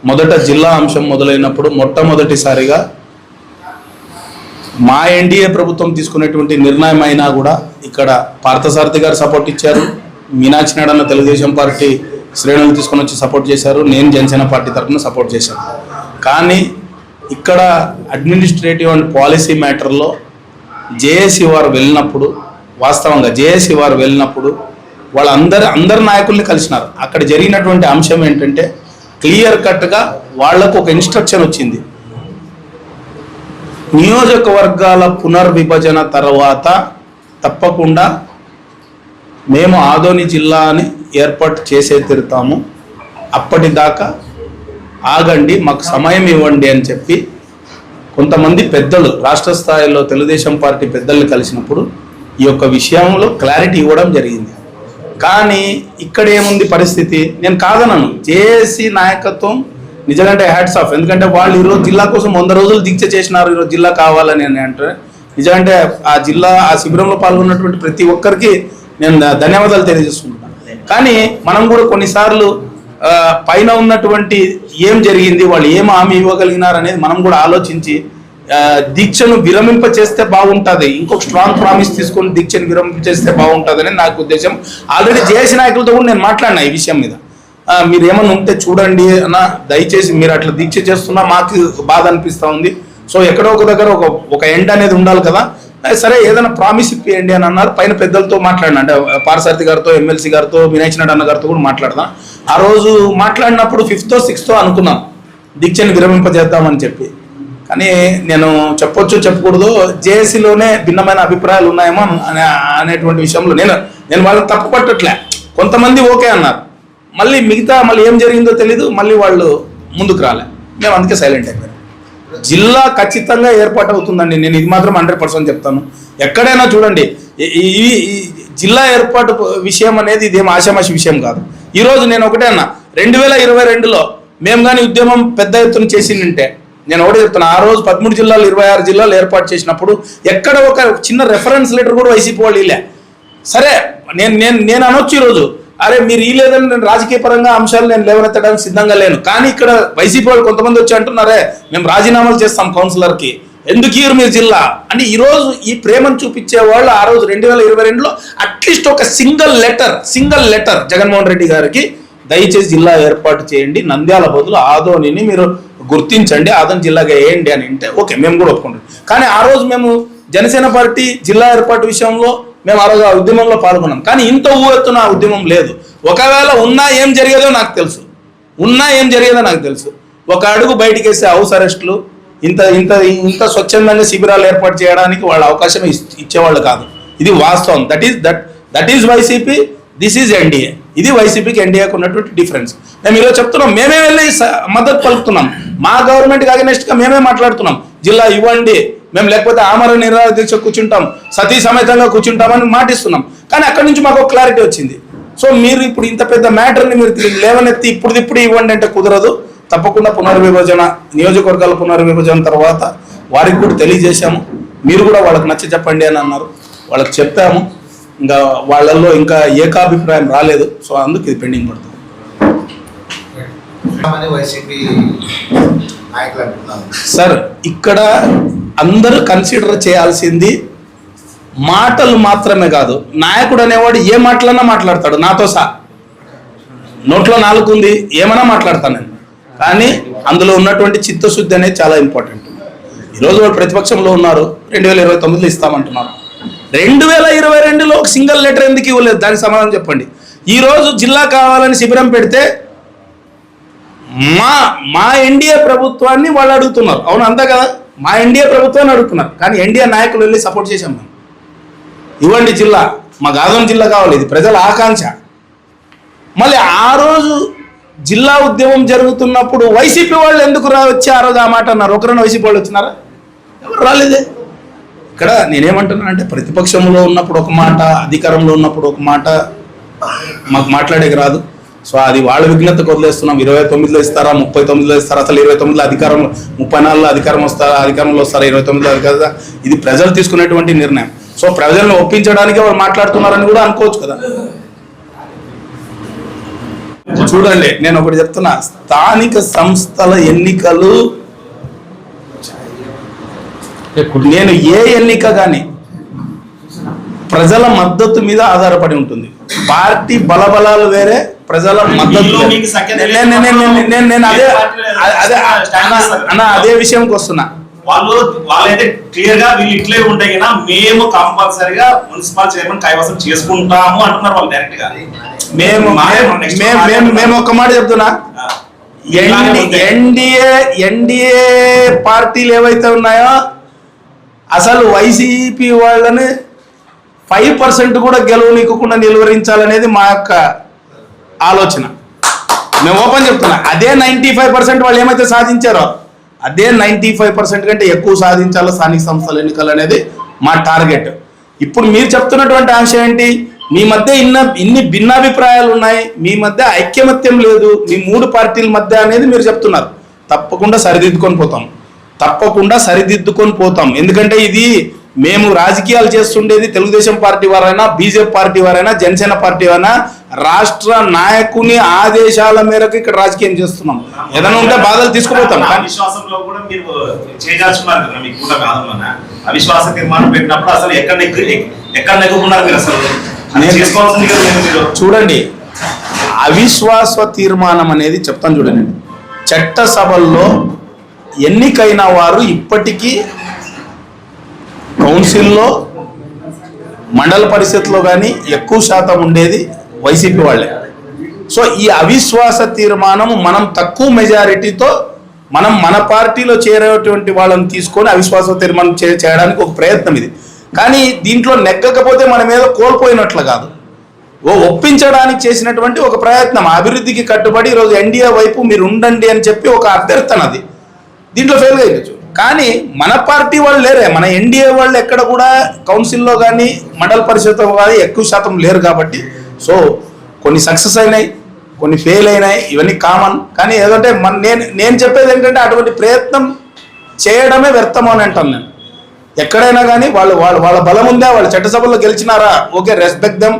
[SPEAKER 2] మొదట జిల్లా అంశం మొదలైనప్పుడు మొట్టమొదటిసారిగా మా ఎన్డీఏ ప్రభుత్వం తీసుకునేటువంటి నిర్ణయం అయినా కూడా ఇక్కడ పార్థసారథి గారు సపోర్ట్ ఇచ్చారు, మీనాక్షి నాయుడు అన్న తెలుగుదేశం పార్టీ శ్రేణులు తీసుకొని వచ్చి సపోర్ట్ చేశారు, నేను జనసేన పార్టీ తరఫున సపోర్ట్ చేశాను. కానీ ఇక్కడ అడ్మినిస్ట్రేటివ్ అండ్ పాలసీ మ్యాటర్లో జేఏసీ వారు వెళ్ళినప్పుడు, వాస్తవంగా జేఏసీ వారు వెళ్ళినప్పుడు అందరు నాయకుల్ని కలిసినారు. అక్కడ జరిగినటువంటి అంశం ఏంటంటే క్లియర్ కట్గా వాళ్లకు ఒక ఇన్స్ట్రక్షన్ వచ్చింది, నియోజకవర్గాల పునర్విభజన తర్వాత తప్పకుండా మేము ఆదోని జిల్లాని ఏర్పాటు చేసే తీరుతాము, అప్పటిదాకా ఆగండి, మాకు సమయం ఇవ్వండి అని చెప్పి కొంతమంది పెద్దలు రాష్ట్ర స్థాయిలో తెలుగుదేశం పార్టీ పెద్దల్ని కలిసినప్పుడు ఈ యొక్క విషయంలో క్లారిటీ ఇవ్వడం జరిగింది. కానీ ఇక్కడ ఏముంది పరిస్థితి, నేను కాదనను, జేఏసీ నాయకత్వం నిజంగా హ్యాట్స్ ఆఫ్. ఎందుకంటే వాళ్ళు ఈరోజు జిల్లా కోసం 100 రోజులు దీక్ష చేసినారు, ఈరోజు జిల్లా కావాలని అని అంటే నిజంగా ఆ శిబిరంలో పాల్గొన్నటువంటి ప్రతి ఒక్కరికి నేను ధన్యవాదాలు తెలియజేసుకుంటున్నాను. కానీ మనం కూడా కొన్నిసార్లు పైన ఉన్నటువంటి ఏం జరిగింది, వాళ్ళు ఏం హామీ ఇవ్వగలిగినారు అనేది మనం కూడా ఆలోచించి దీక్షను విరమింప చేస్తే బాగుంటుంది, ఇంకొక స్ట్రాంగ్ ప్రామిస్ తీసుకొని దీక్షను విరమింప చేస్తే బాగుంటుందని నాకు ఉద్దేశం. ఆల్రెడీ జేఏసీ నాయకులతో కూడా నేను మాట్లాడినా ఈ విషయం మీద. మీరు ఏమన్నా ఉంటే చూడండి అన్న, దయచేసి మీరు అట్లా దీక్ష చేస్తున్నా మాకు బాధ అనిపిస్తూ ఉంది. సో ఎక్కడో ఒక దగ్గర ఒక ఎండ్ అనేది ఉండాలి కదా. సరే ఏదైనా ప్రామిస్ ఇప్పియండి అని అన్నారు. పైన పెద్దలతో మాట్లాడినా, అంటే పార్సారథి గారితో, ఎమ్మెల్సీ గారితో, వినయ్ చిన్నాడు అన్న గారితో కూడా మాట్లాడదాం. ఆ రోజు మాట్లాడినప్పుడు 5th or 6th అనుకున్నాం దీక్షని విరమింపజేద్దామని చెప్పి. కానీ నేను చెప్పకూడదు, జేఏసీలోనే భిన్నమైన అభిప్రాయాలు ఉన్నాయేమో అనేటువంటి విషయంలో నేను వాళ్ళని తప్పు పట్టట్లే. కొంతమంది ఓకే అన్నారు, మళ్ళీ ఏం జరిగిందో తెలీదు, మళ్ళీ వాళ్ళు ముందుకు రాలే. మేము అందుకే సైలెంట్ అయిపోయాం. జిల్లా ఖచ్చితంగా ఏర్పాటు అవుతుందండి, నేను ఇది మాత్రం 100% చెప్తాను. ఎక్కడైనా చూడండి, ఈ జిల్లా ఏర్పాటు విషయం అనేది ఇదేం ఆషామాషి విషయం కాదు. ఈరోజు నేను ఒకటే అన్నా, 2022లో మేము కానీ ఉద్యమం పెద్ద ఎత్తున చేసిందంటే నేను ఒకటే చెప్తాను, ఆ రోజు 13 జిల్లాలు 26 జిల్లాలు ఏర్పాటు చేసినప్పుడు ఎక్కడ ఒక చిన్న రెఫరెన్స్ లెటర్ కూడా వైసీపీ వాళ్ళు ఇలే. సరే నేను అనొచ్చు ఈరోజు, అరే మీరు ఈ లేదని నేను రాజకీయ పరంగా అంశాలు నేను లేవనెత్తడానికి సిద్ధంగా లేను. కానీ ఇక్కడ వైసీపీ వాళ్ళు కొంతమంది వచ్చి అంటున్నారే మేము రాజీనామాలు చేస్తాం కౌన్సిలర్కి, ఎందుకు ఇరు మీరు జిల్లా అని. ఈరోజు ఈ ప్రేమను చూపించే వాళ్ళు ఆ రోజు 2022లో అట్లీస్ట్ ఒక సింగల్ లెటర్ జగన్మోహన్ రెడ్డి గారికి దయచేసి జిల్లా ఏర్పాటు చేయండి, నంద్యాల బదులు ఆదోనిని మీరు గుర్తించండి, ఆదోని జిల్లాగా వేయండి అని అంటే ఓకే, మేము కూడా ఒప్పుకుంటాం. కానీ ఆ రోజు మేము జనసేన పార్టీ జిల్లా ఏర్పాటు విషయంలో మేము ఆ రోజు ఆ ఉద్యమంలో పాల్గొన్నాం. కానీ ఇంత ఊవెత్తున ఆ ఉద్యమం లేదు. ఒకవేళ ఉన్నా ఏం జరిగేదో నాకు తెలుసు. ఒక అడుగు బయటికి వేసే హౌస్ అరెస్టులు, ఇంత స్వచ్ఛందంగా శిబిరాలు ఏర్పాటు చేయడానికి వాళ్ళ అవకాశం ఇచ్చేవాళ్ళు కాదు. ఇది వాస్తవం. That is YCP, this is NDA. ఇది వైసీపీకి ఎన్డీఏకి ఉన్నటువంటి డిఫరెన్స్. మేము ఈరోజు చెప్తున్నాం, మేమే వెళ్ళి మద్దతు పలుకుతున్నాం. మా గవర్నమెంట్కి అగెనెస్ట్గా మేమే మాట్లాడుతున్నాం, జిల్లా ఇవ్వండి, మేము లేకపోతే ఆమరణ నిరాహార దీక్ష కూర్చుంటాం, సతీ సమేతంగా కూర్చుంటామని మాటిస్తున్నాం. కానీ అక్కడి నుంచి మాకు క్లారిటీ వచ్చింది. సో మీరు ఇప్పుడు ఇంత పెద్ద మ్యాటర్ని మీరు లేవనెత్తి ఇప్పుడు ఇవ్వండి అంటే కుదరదు. తప్పకుండా పునర్విభజన, నియోజకవర్గాల పునర్విభజన తర్వాత వారికి కూడా తెలియజేశాము. మీరు కూడా వాళ్ళకి నచ్చ చెప్పండి అని అన్నారు, వాళ్ళకి చెప్పాము. ఇంకా వాళ్ళల్లో ఇంకా ఏకాభిప్రాయం రాలేదు. సో అందుకు ఇది పెండింగ్ పడుతుంది.
[SPEAKER 5] వైసీపీ నాయకులు అంటున్నారు
[SPEAKER 2] సార్, ఇక్కడ అందరూ కన్సిడర్ చేయాల్సింది మాటలు మాత్రమే కాదు. నాయకుడు అనేవాడు ఏ మాటలన్నా మాట్లాడతాడు, నాతో సహా. నోట్లో నాలుగు ఉంది, ఏమైనా మాట్లాడతాను నేను. కానీ అందులో ఉన్నటువంటి చిత్తశుద్ధి అనేది చాలా ఇంపార్టెంట్. ఈరోజు వాళ్ళు ప్రతిపక్షంలో ఉన్నారు, 2029లో ఇస్తామంటున్నారు. 2022లో ఒక సింగిల్ లెటర్ ఎందుకు ఇవ్వలేదు? దానికి సమాధానం చెప్పండి. ఈరోజు జిల్లా కావాలని శిబిరం పెడితే మా ఎన్డీఏ ప్రభుత్వాన్ని వాళ్ళు అడుగుతున్నారు. అవును, అంతా కదా, మా ఎన్డీఏ ప్రభుత్వాన్ని అడుగుతున్నారు. కానీ ఎన్డీఏ నాయకులు వెళ్ళి సపోర్ట్ చేశాం. మేము ఇవ్వండి జిల్లా, మాకు ఆదోని జిల్లా కావాలి, ఇది ప్రజల ఆకాంక్ష. మళ్ళీ ఆ రోజు జిల్లా ఉద్యమం జరుగుతున్నప్పుడు వైసీపీ వాళ్ళు ఎందుకు వచ్చి ఆ రోజు ఆ మాట అన్నారు? ఒకరైనా వైసీపీ వాళ్ళు వచ్చినారా? ఎవరు రాలేదే. ఇక్కడ నేనేమంటున్నా అంటే, ప్రతిపక్షంలో ఉన్నప్పుడు ఒక మాట, అధికారంలో ఉన్నప్పుడు ఒక మాట మాకు మాట్లాడేకి రాదు. సో అది వాళ్ళ విఘ్నతకు వదిలేస్తున్నాం. 29లో ఇస్తారా, 39లో ఇస్తారా, అసలు 29లో అధికారం, 34లో అధికారంలో వస్తారా, 29లో అధికారం, ఇది ప్రజలు తీసుకునేటువంటి నిర్ణయం. సో ప్రజలను ఒప్పించడానికి వాళ్ళు మాట్లాడుతున్నారని కూడా అనుకోవచ్చు కదా. చూడండి, నేను ఒకటి చెప్తున్నా, స్థానిక సంస్థల ఎన్నికలు, నేను ఏ ఎన్నిక కానీ ప్రజల మద్దతు మీద ఆధారపడి ఉంటుంది. పార్టీ బలబలాలు వేరే, ప్రజల మద్దతు నేను అదే విషయంకి వస్తున్నా.
[SPEAKER 3] వాళ్ళైతే క్లియర్ గా వీళ్ళు ఇట్లే ఉంటాయి కదా, మేము కంపల్సరిగా మున్సిపల్ చైర్మన్ కైవసం చేసుకుంటాము అంటున్నారు వాళ్ళు డైరెక్ట్ గా.
[SPEAKER 2] మేము ఒక్క మాట చెప్తున్నా, ఎన్డీఏ పార్టీలు ఏవైతే ఉన్నాయో అసలు వైసీపీ వాళ్ళని 5% కూడా గెలవనీయకుండా నిలువరించాలనేది మా యొక్క ఆలోచన. మేము ఓపెన్ చెప్తున్నా, అదే 95% వాళ్ళు ఏమైతే సాధించారో అదే 95% కంటే ఎక్కువ సాధించాలో స్థానిక సంస్థల ఎన్నికలు అనేది మా టార్గెట్. ఇప్పుడు మీరు చెప్తున్నటువంటి అంశం ఏంటి? మీ మధ్య ఇన్ని భిన్నాభిప్రాయాలు ఉన్నాయి, మీ మధ్య ఐక్యమత్యం లేదు, మీ 3 పార్టీల మధ్య అనేది మీరు చెప్తున్నారు. తప్పకుండా సరిదిద్దుకొని పోతాం. ఎందుకంటే ఇది మేము రాజకీయాలు చేస్తుండేది తెలుగుదేశం పార్టీ వారైనా, బీజేపీ పార్టీ వారైనా, జనసేన పార్టీ వారైనా రాష్ట్ర నాయకుని ఆదేశాల మేరకు ఇక్కడ రాజకీయం చేస్తున్నాం. ఏదైనా ఉంటే బాధలు తీసుకుపోతాం.
[SPEAKER 3] అవిశ్వాసంలో కూడా మీరు చేయాల్సుకున్నారు కదా, మీకు కూడా కాదంలోన అవిశ్వాస తీర్మానం పెట్టినప్పుడు అసలు ఎక్కడ నెగ్గుకున్నారు మీరు? అసలు చేసుకోవాల్సింది కదా మీరు.
[SPEAKER 2] చూడండి, అవిశ్వాస తీర్మానం అనేది చెప్తాను చూడండి. చట్టసభల్లో ఎన్నికైన వారు ఇప్పటికీ కౌన్సిల్లో, మండల పరిషత్లో కానీ ఎక్కువ శాతం ఉండేది వైసీపీ వాళ్ళే. సో ఈ అవిశ్వాస తీర్మానం మనం తక్కువ మెజారిటీతో మన పార్టీలో చేరేటువంటి వాళ్ళని తీసుకొని అవిశ్వాస తీర్మానం చేయడానికి ఒక ప్రయత్నం ఇది. కానీ దీంట్లో నెగ్గకపోతే మన మీద కోల్పోయినట్లు కాదు, ఒప్పించడానికి చేసినటువంటి ఒక ప్రయత్నం. అభివృద్ధికి కట్టుబడి ఈరోజు ఎన్డీఏ వైపు మీరు ఉండండి అని చెప్పి ఒక అభ్యర్థన. అది దీంట్లో ఫెయిల్ అయ్యొచ్చు. కానీ మన పార్టీ వాళ్ళు లేరే, మన ఎన్డీఏ వాళ్ళు ఎక్కడ కూడా కౌన్సిల్లో కానీ మండల పరిషత్ కానీ ఎక్కువ శాతం లేరు కాబట్టి సో కొన్ని సక్సెస్ అయినాయి, కొన్ని ఫెయిల్ అయినాయి, ఇవన్నీ కామన్. కానీ ఏదంటే నేను చెప్పేది ఏంటంటే అటువంటి ప్రయత్నం చేయడమే వ్యర్థం అని అంటాను నేను. ఎక్కడైనా కానీ వాళ్ళ బలం ఉందా, వాళ్ళు చట్టసభలో గెలిచినారా, ఓకే, రెస్పెక్ట్ దెమ్,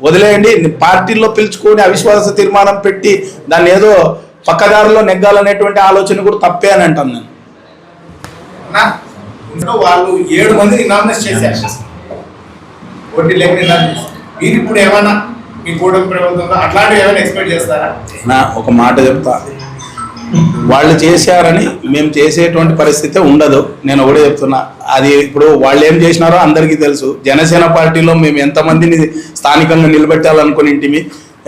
[SPEAKER 2] వదిలేయండి. పార్టీల్లో పిలుచుకొని అవిశ్వాస తీర్మానం పెట్టి దాన్ని ఏదో పక్కదారిలో నెగ్గాలనేటువంటి ఆలోచన కూడా తప్పే అని అంటాను నేను.
[SPEAKER 4] వాళ్ళు 7 మందిని నామినేట్ చేశారు, ఓటీ లేకుండా. మీరు ఇప్పుడు ఏమైనా మీ కూటమి ప్రభుత్వంలో అట్లాంటివి ఏమైనా ఎక్స్పెక్ట్ చేస్తారా?
[SPEAKER 2] ఒక మాట చెప్తా, వాళ్ళు చేశారని మేము చేసేటువంటి పరిస్థితి ఉండదు. నేను ఒకటే చెప్తున్నా, అది ఇప్పుడు వాళ్ళు ఏం చేసినారో అందరికీ తెలుసు. జనసేన పార్టీలో మేము ఎంతమందిని స్థానికంగా నిలబెట్టాలనుకుని ఇంటిమి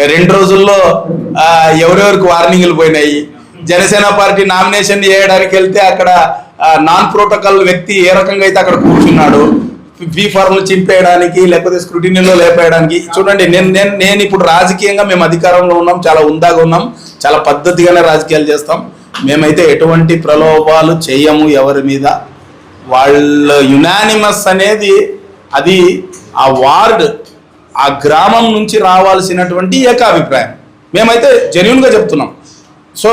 [SPEAKER 2] 2 రోజుల్లో ఎవరెవరికి వార్నింగ్లు పోయినాయి. జనసేన పార్టీ నామినేషన్ చేయడానికి వెళ్తే అక్కడ నాన్ ప్రోటోకాల్ వ్యక్తి ఏ రకంగా అయితే అక్కడ కూర్చున్నాడు, బీ ఫార్ములు చింపేయడానికి లేకపోతే స్క్రూటినీలో లేపేయడానికి. చూడండి, నేను ఇప్పుడు రాజకీయంగా మేము అధికారంలో ఉన్నాం, చాలా ఉందాగా ఉన్నాం, చాలా పద్ధతిగానే రాజకీయాలు చేస్తాం. మేమైతే ఎటువంటి ప్రలోభాలు చేయము ఎవరి మీద. వాళ్ళ యునానిమస్ అనేది అది ఆ వార్డ్, ఆ గ్రామం నుంచి రావాల్సినటువంటి ఏకాభిప్రాయం. మేమైతే జెన్యూన్గా చెప్తున్నాం. సో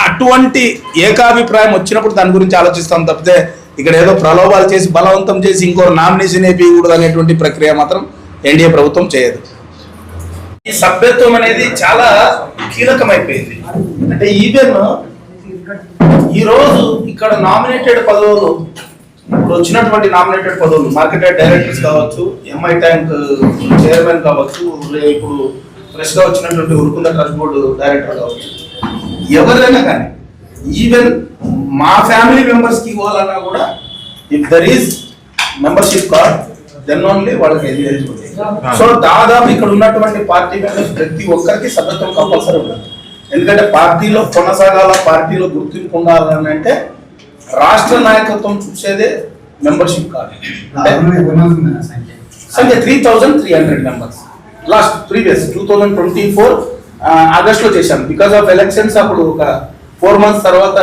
[SPEAKER 2] అటువంటి ఏకాభిప్రాయం వచ్చినప్పుడు దాని గురించి ఆలోచిస్తాం తప్పితే ఇక్కడ ఏదో ప్రలోభాలు చేసి బలవంతం చేసి ఇంకోరు నామినేషన్ వేయకూడదు అనేటువంటి ప్రక్రియ మాత్రం ఎన్డీఏ ప్రభుత్వం చేయదు. ఈ సభ్యత్వం అనేది చాలా కీలకమైపోయింది. అంటే ఈవెన్ ఈరోజు ఇక్కడ నామినేటెడ్ పదవులు, ఇప్పుడు వచ్చినటువంటి నామినేటెడ్ పదవులు మార్కెటెడ్ డైరెక్టర్స్ కావచ్చు, ఎంఐ ట్యాంక్ చైర్మన్ కావచ్చు, ఇప్పుడు ఫ్రెష్ గా వచ్చినటువంటి ఉరుకుంద ట్రస్ట్ బోర్డు డైరెక్టర్ కావచ్చు, ఎవరైనా కానీ ఈవెన్ మా ఫ్యామిలీ మెంబర్స్ కి ఇవ్వాలన్నా కూడా if there is membership card then only వాళ్ళకి ఎలిజిబుల్. సో దాదాపు ఇక్కడ ఉన్నటువంటి పార్టీ మెంబర్స్ ప్రతి ఒక్కరికి సభ్యత్వం కంపల్సరీ ఉంటుంది. ఎందుకంటే పార్టీలో కొనసాగాల, పార్టీలో గుర్తింపు ఉండాలని అంటే రాష్ట్ర నాయకత్వం చూసేదే మెంబర్షిప్ కార్డు. సంఖ్య 3300 మెంబర్స్. లాస్ట్ ప్రీవియస్ 2024 ఆగస్ట్లో చేశాము. బికాస్ ఆఫ్ ఎలక్షన్స్ అప్పుడు ఒక 4 months తర్వాత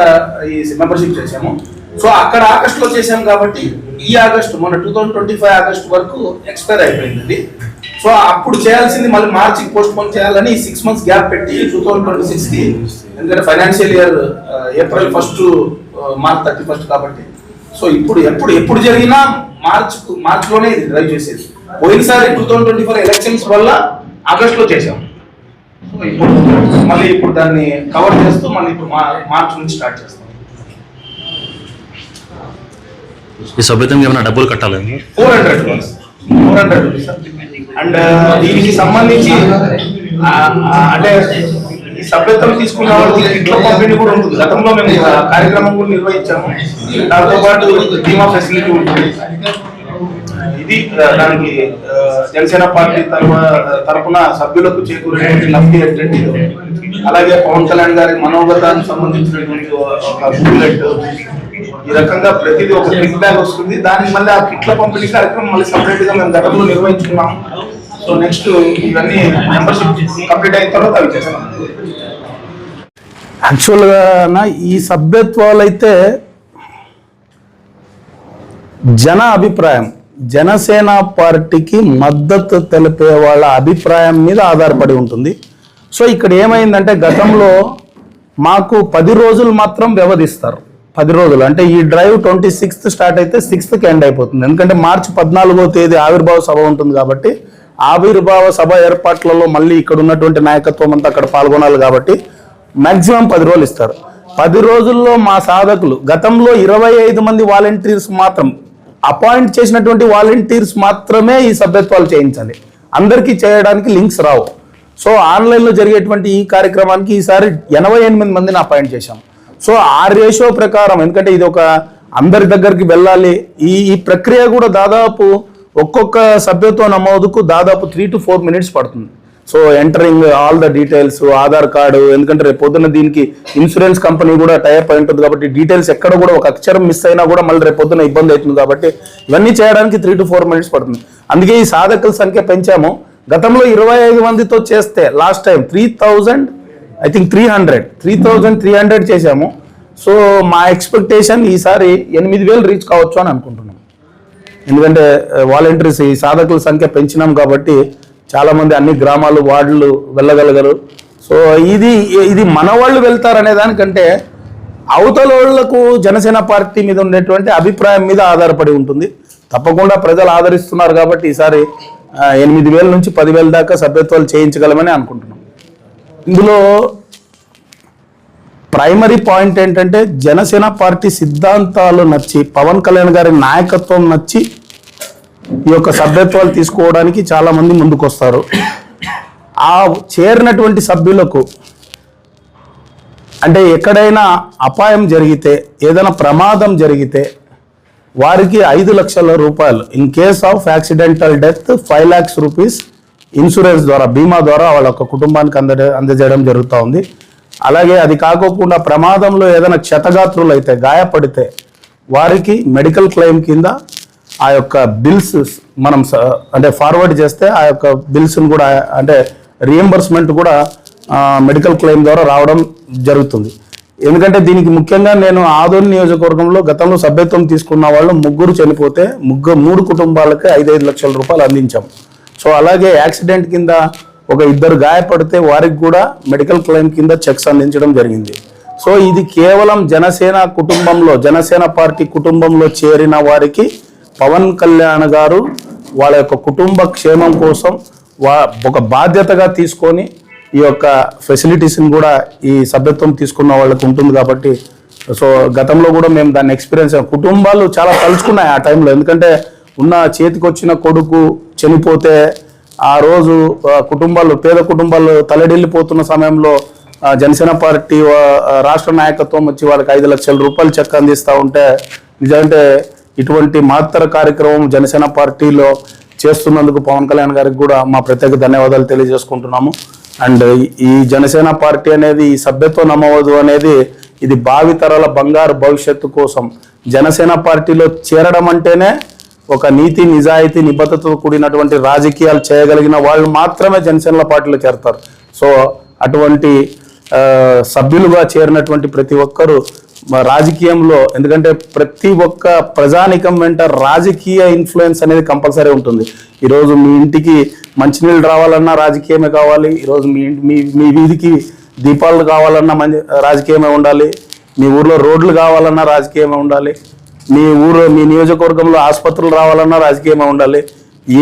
[SPEAKER 2] ఈ మెంబర్షిప్ చేశాము. సో అక్కడ ఆగస్టులో చేశాం కాబట్టి ఈ ఆగస్టు మొన్న 2025 ఆగస్టు వరకు ఎక్స్పైర్ అయిపోయింది. సో అప్పుడు చేయాల్సింది మళ్ళీ మార్చికి పోస్ట్ పోన్ చేయాలని 6 months గ్యాప్ పెట్టి 2026కి, ఎందుకంటే financial year April 1 to March 31 కాబట్టి. సో ఎప్పుడు జరిగినా మార్చ్లోనే ఇది డ్రైవ్ చేసేది. పోయినసారి 2024 ఎలక్షన్స్ వల్ల ఆగస్టులో చేశాం. సో ఇప్పుడు దాన్ని కవర్ చేస్తూ మళ్ళీ ఇప్పుడు మార్చ్ నుంచి స్టార్ట్ చేస్తాం.
[SPEAKER 1] ఈ సభ్యత్వం ఏమైనా డబ్బులు కట్టాలి?
[SPEAKER 2] 400 రూపీస్. అండ్ దీనికి సంబంధించి అంటే ఈ సభ్యత్వం తీసుకున్న వాళ్ళకి ఇట్ల పంపిణీ కూడా ఉంటుంది. గతంలో మేము కార్యక్రమం కూడా నిర్వహించాము. దాంతో పాటు బీమా ఫెసిలిటీ ఉంటుంది. ఇది దానికి జనసేన పార్టీ తరఫున సభ్యులకు చేకూరేటువంటి లబ్ధి ఏంటంటే, అలాగే పవన్ కళ్యాణ్ గారి మనోగతానికి సంబంధించినటువంటి ఒక బుల్లెట్, ఈ రకంగా ప్రతిదీ ఒక కిట్ బ్యాగ్ వస్తుంది. దానికి మళ్ళీ ఆ కిట్ల పంపిణీ కార్యక్రమం మళ్ళీ సపరేట్ గా మేము గతంలో నిర్వహించుకున్నాం. సో నెక్స్ట్ ఇవన్నీ మెంబర్షిప్ కంప్లీట్ అయిన తర్వాత అవి చేస్తాం. యాక్చువల్గా ఈ సభ్యత్వాలు అయితే జన అభిప్రాయం, జనసేన పార్టీకి మద్దతు తెలిపే వాళ్ళ అభిప్రాయం మీద ఆధారపడి ఉంటుంది. సో ఇక్కడ ఏమైందంటే గతంలో మాకు 10 రోజులు మాత్రం వ్యవధిస్తారు. 10 రోజులు అంటే ఈ డ్రైవ్ 26th స్టార్ట్ అయితే 6th ఎండ్ అయిపోతుంది. ఎందుకంటే మార్చి 14వ తేదీ ఆవిర్భావ సభ ఉంటుంది కాబట్టి ఆవిర్భావ సభ ఏర్పాట్లలో మళ్ళీ ఇక్కడ ఉన్నటువంటి నాయకత్వం అంతా అక్కడ పాల్గొనాలి కాబట్టి మాక్సిమం 10 రోజులు ఇస్తారు. 10 రోజుల్లో మా సాధకులు గతంలో 25 మంది వాలంటీర్స్ మాత్రం అపాయింట్ చేసినటువంటి వాలంటీర్స్ మాత్రమే ఈ సభ్యత్వాలు చేయించాలి. అందరికీ చేయడానికి లింక్స్ రావు. సో ఆన్లైన్లో జరిగేటువంటి ఈ కార్యక్రమానికి ఈసారి 88 మందిని అపాయింట్ చేశాం. సో ఆ రేషియో ప్రకారం, ఎందుకంటే ఇది ఒక అందరి దగ్గరికి వెళ్ళాలి. ఈ ప్రక్రియ కూడా దాదాపు ఒక్కొక్క సభ్యత్వ నమోదుకు దాదాపు 3 to 4 minutes పడుతుంది. So entering all the details, Aadhaar card, ఎందుకంటే రేపు పొద్దున్న దీనికి ఇన్సూరెన్స్ కంపెనీ కూడా టైప్ అయి ఉంటుంది కాబట్టి డీటెయిల్స్ ఎక్కడ కూడా ఒక అక్షరం మిస్ అయినా కూడా మళ్ళీ రేపు పొద్దున్న ఇబ్బంది అవుతుంది కాబట్టి ఇవన్నీ చేయడానికి 3 to 4 minutes పడుతుంది. అందుకే ఈ సాధకుల సంఖ్య పెంచాము. గతంలో 25 మందితో చేస్తే లాస్ట్ టైం 3,300 చేశాము. సో మా ఎక్స్పెక్టేషన్ ఈసారి 8,000 రీచ్ కావచ్చు అని అనుకుంటున్నాం. ఎందుకంటే వాలంటీర్స్ ఈ సాధకుల సంఖ్య పెంచినాం కాబట్టి చాలామంది అన్ని గ్రామాలు వార్డులు వెళ్ళగలగరు. సో ఇది మన వాళ్ళు వెళ్తారనే దానికంటే అవతల వాళ్లకు జనసేన పార్టీ మీద ఉండేటువంటి అభిప్రాయం మీద ఆధారపడి ఉంటుంది. తప్పకుండా ప్రజలు ఆదరిస్తున్నారు కాబట్టి ఈసారి 8,000 నుంచి 10,000 దాకా సభ్యత్వాలు చేయించగలమని అనుకుంటున్నాం. ఇందులో ప్రైమరీ పాయింట్ ఏంటంటే జనసేన పార్టీ సిద్ధాంతాలు నచ్చి, పవన్ కళ్యాణ్ గారి నాయకత్వం నచ్చి ఈ యొక్క సభ్యత్వాలు తీసుకోవడానికి చాలా మంది ముందుకు వస్తారు. ఆ చేరినటువంటి సభ్యులకు అంటే ఎక్కడైనా అపాయం జరిగితే, ఏదైనా ప్రమాదం జరిగితే వారికి 5 లక్షల రూపాయలు in case of accidental death 5 lakhs rupees insurance ద్వారా, బీమా ద్వారా వాళ్ళ యొక్క కుటుంబానికి అందజేయడం జరుగుతూ ఉంది. అలాగే అది కాకోకుండా ప్రమాదంలో ఏదైనా క్షతగాత్రులు అయితే, గాయపడితే వారికి మెడికల్ క్లెయిమ్ కింద ఆ యొక్క బిల్స్ మనం అంటే ఫార్వర్డ్ చేస్తే ఆ యొక్క బిల్స్ని కూడా అంటే రియంబర్స్మెంట్ కూడా మెడికల్ క్లెయిమ్ ద్వారా రావడం జరుగుతుంది. ఎందుకంటే దీనికి ముఖ్యంగా నేను ఆదోని నియోజకవర్గంలో గతంలో సభ్యత్వం తీసుకున్న వాళ్ళు 3 చనిపోతే 3 కుటుంబాలకి 5 లక్షల రూపాయలు అందించాం. సో అలాగే యాక్సిడెంట్ కింద ఒక 2 గాయపడితే వారికి కూడా మెడికల్ క్లెయిమ్ కింద చెక్స్ అందించడం జరిగింది. సో ఇది కేవలం జనసేన కుటుంబంలో, జనసేన పార్టీ కుటుంబంలో చేరిన వారికి పవన్ కళ్యాణ్ గారు వాళ్ళ యొక్క కుటుంబ క్షేమం కోసం ఒక బాధ్యతగా తీసుకొని ఈ యొక్క ఫెసిలిటీస్ని కూడా ఈ సభ్యత్వం తీసుకున్న వాళ్ళకి ఉంటుంది కాబట్టి. సో గతంలో కూడా మేము దాన్ని ఎక్స్పీరియన్స్ కుటుంబాలు చాలా తలుచుకున్నాయి ఆ టైంలో. ఎందుకంటే ఉన్న చేతికొచ్చిన కొడుకు చనిపోతే ఆ రోజు కుటుంబాలు, పేద కుటుంబాలు తలడిల్లిపోతున్న సమయంలో జనసేన పార్టీ రాష్ట్ర నాయకత్వం వచ్చి వాళ్ళకి 5 లక్షల రూపాయలు చెక్ అందిస్తూ ఉంటే నిజంటే ఇటువంటి మహత్తర కార్యక్రమం జనసేన పార్టీలో చేస్తున్నందుకు పవన్ కళ్యాణ్ గారికి కూడా మా ప్రత్యేక ధన్యవాదాలు తెలియజేసుకుంటున్నాము. అండ్ ఈ జనసేన పార్టీ అనేది, ఈ సభ్యత్వ నమోదు అనేది ఇది భావితరాల బంగారు భవిష్యత్తు కోసం జనసేన పార్టీలో చేరడం అంటేనే ఒక నీతి, నిజాయితీ, నిబద్ధతతో కూడినటువంటి రాజకీయాలు చేయగలిగిన వాళ్ళు మాత్రమే జనసేన పార్టీలో చేరతారు. సో అటువంటి సభ్యులుగా చేరినటువంటి ప్రతి ఒక్కరూ రాజకీయంలో, ఎందుకంటే ప్రతి ఒక్క ప్రజానికం వెంట రాజకీయ ఇన్ఫ్లుయెన్స్ అనేది కంపల్సరీ ఉంటుంది. ఈరోజు మీ ఇంటికి మంచినీళ్ళు రావాలన్నా రాజకీయమే కావాలి, ఈరోజు మీ వీధికి దీపాలు కావాలన్నా రాజకీయమే ఉండాలి, మీ ఊర్లో రోడ్లు కావాలన్నా రాజకీయమే ఉండాలి, మీ నియోజకవర్గంలో ఆసుపత్రులు రావాలన్నా రాజకీయమే ఉండాలి.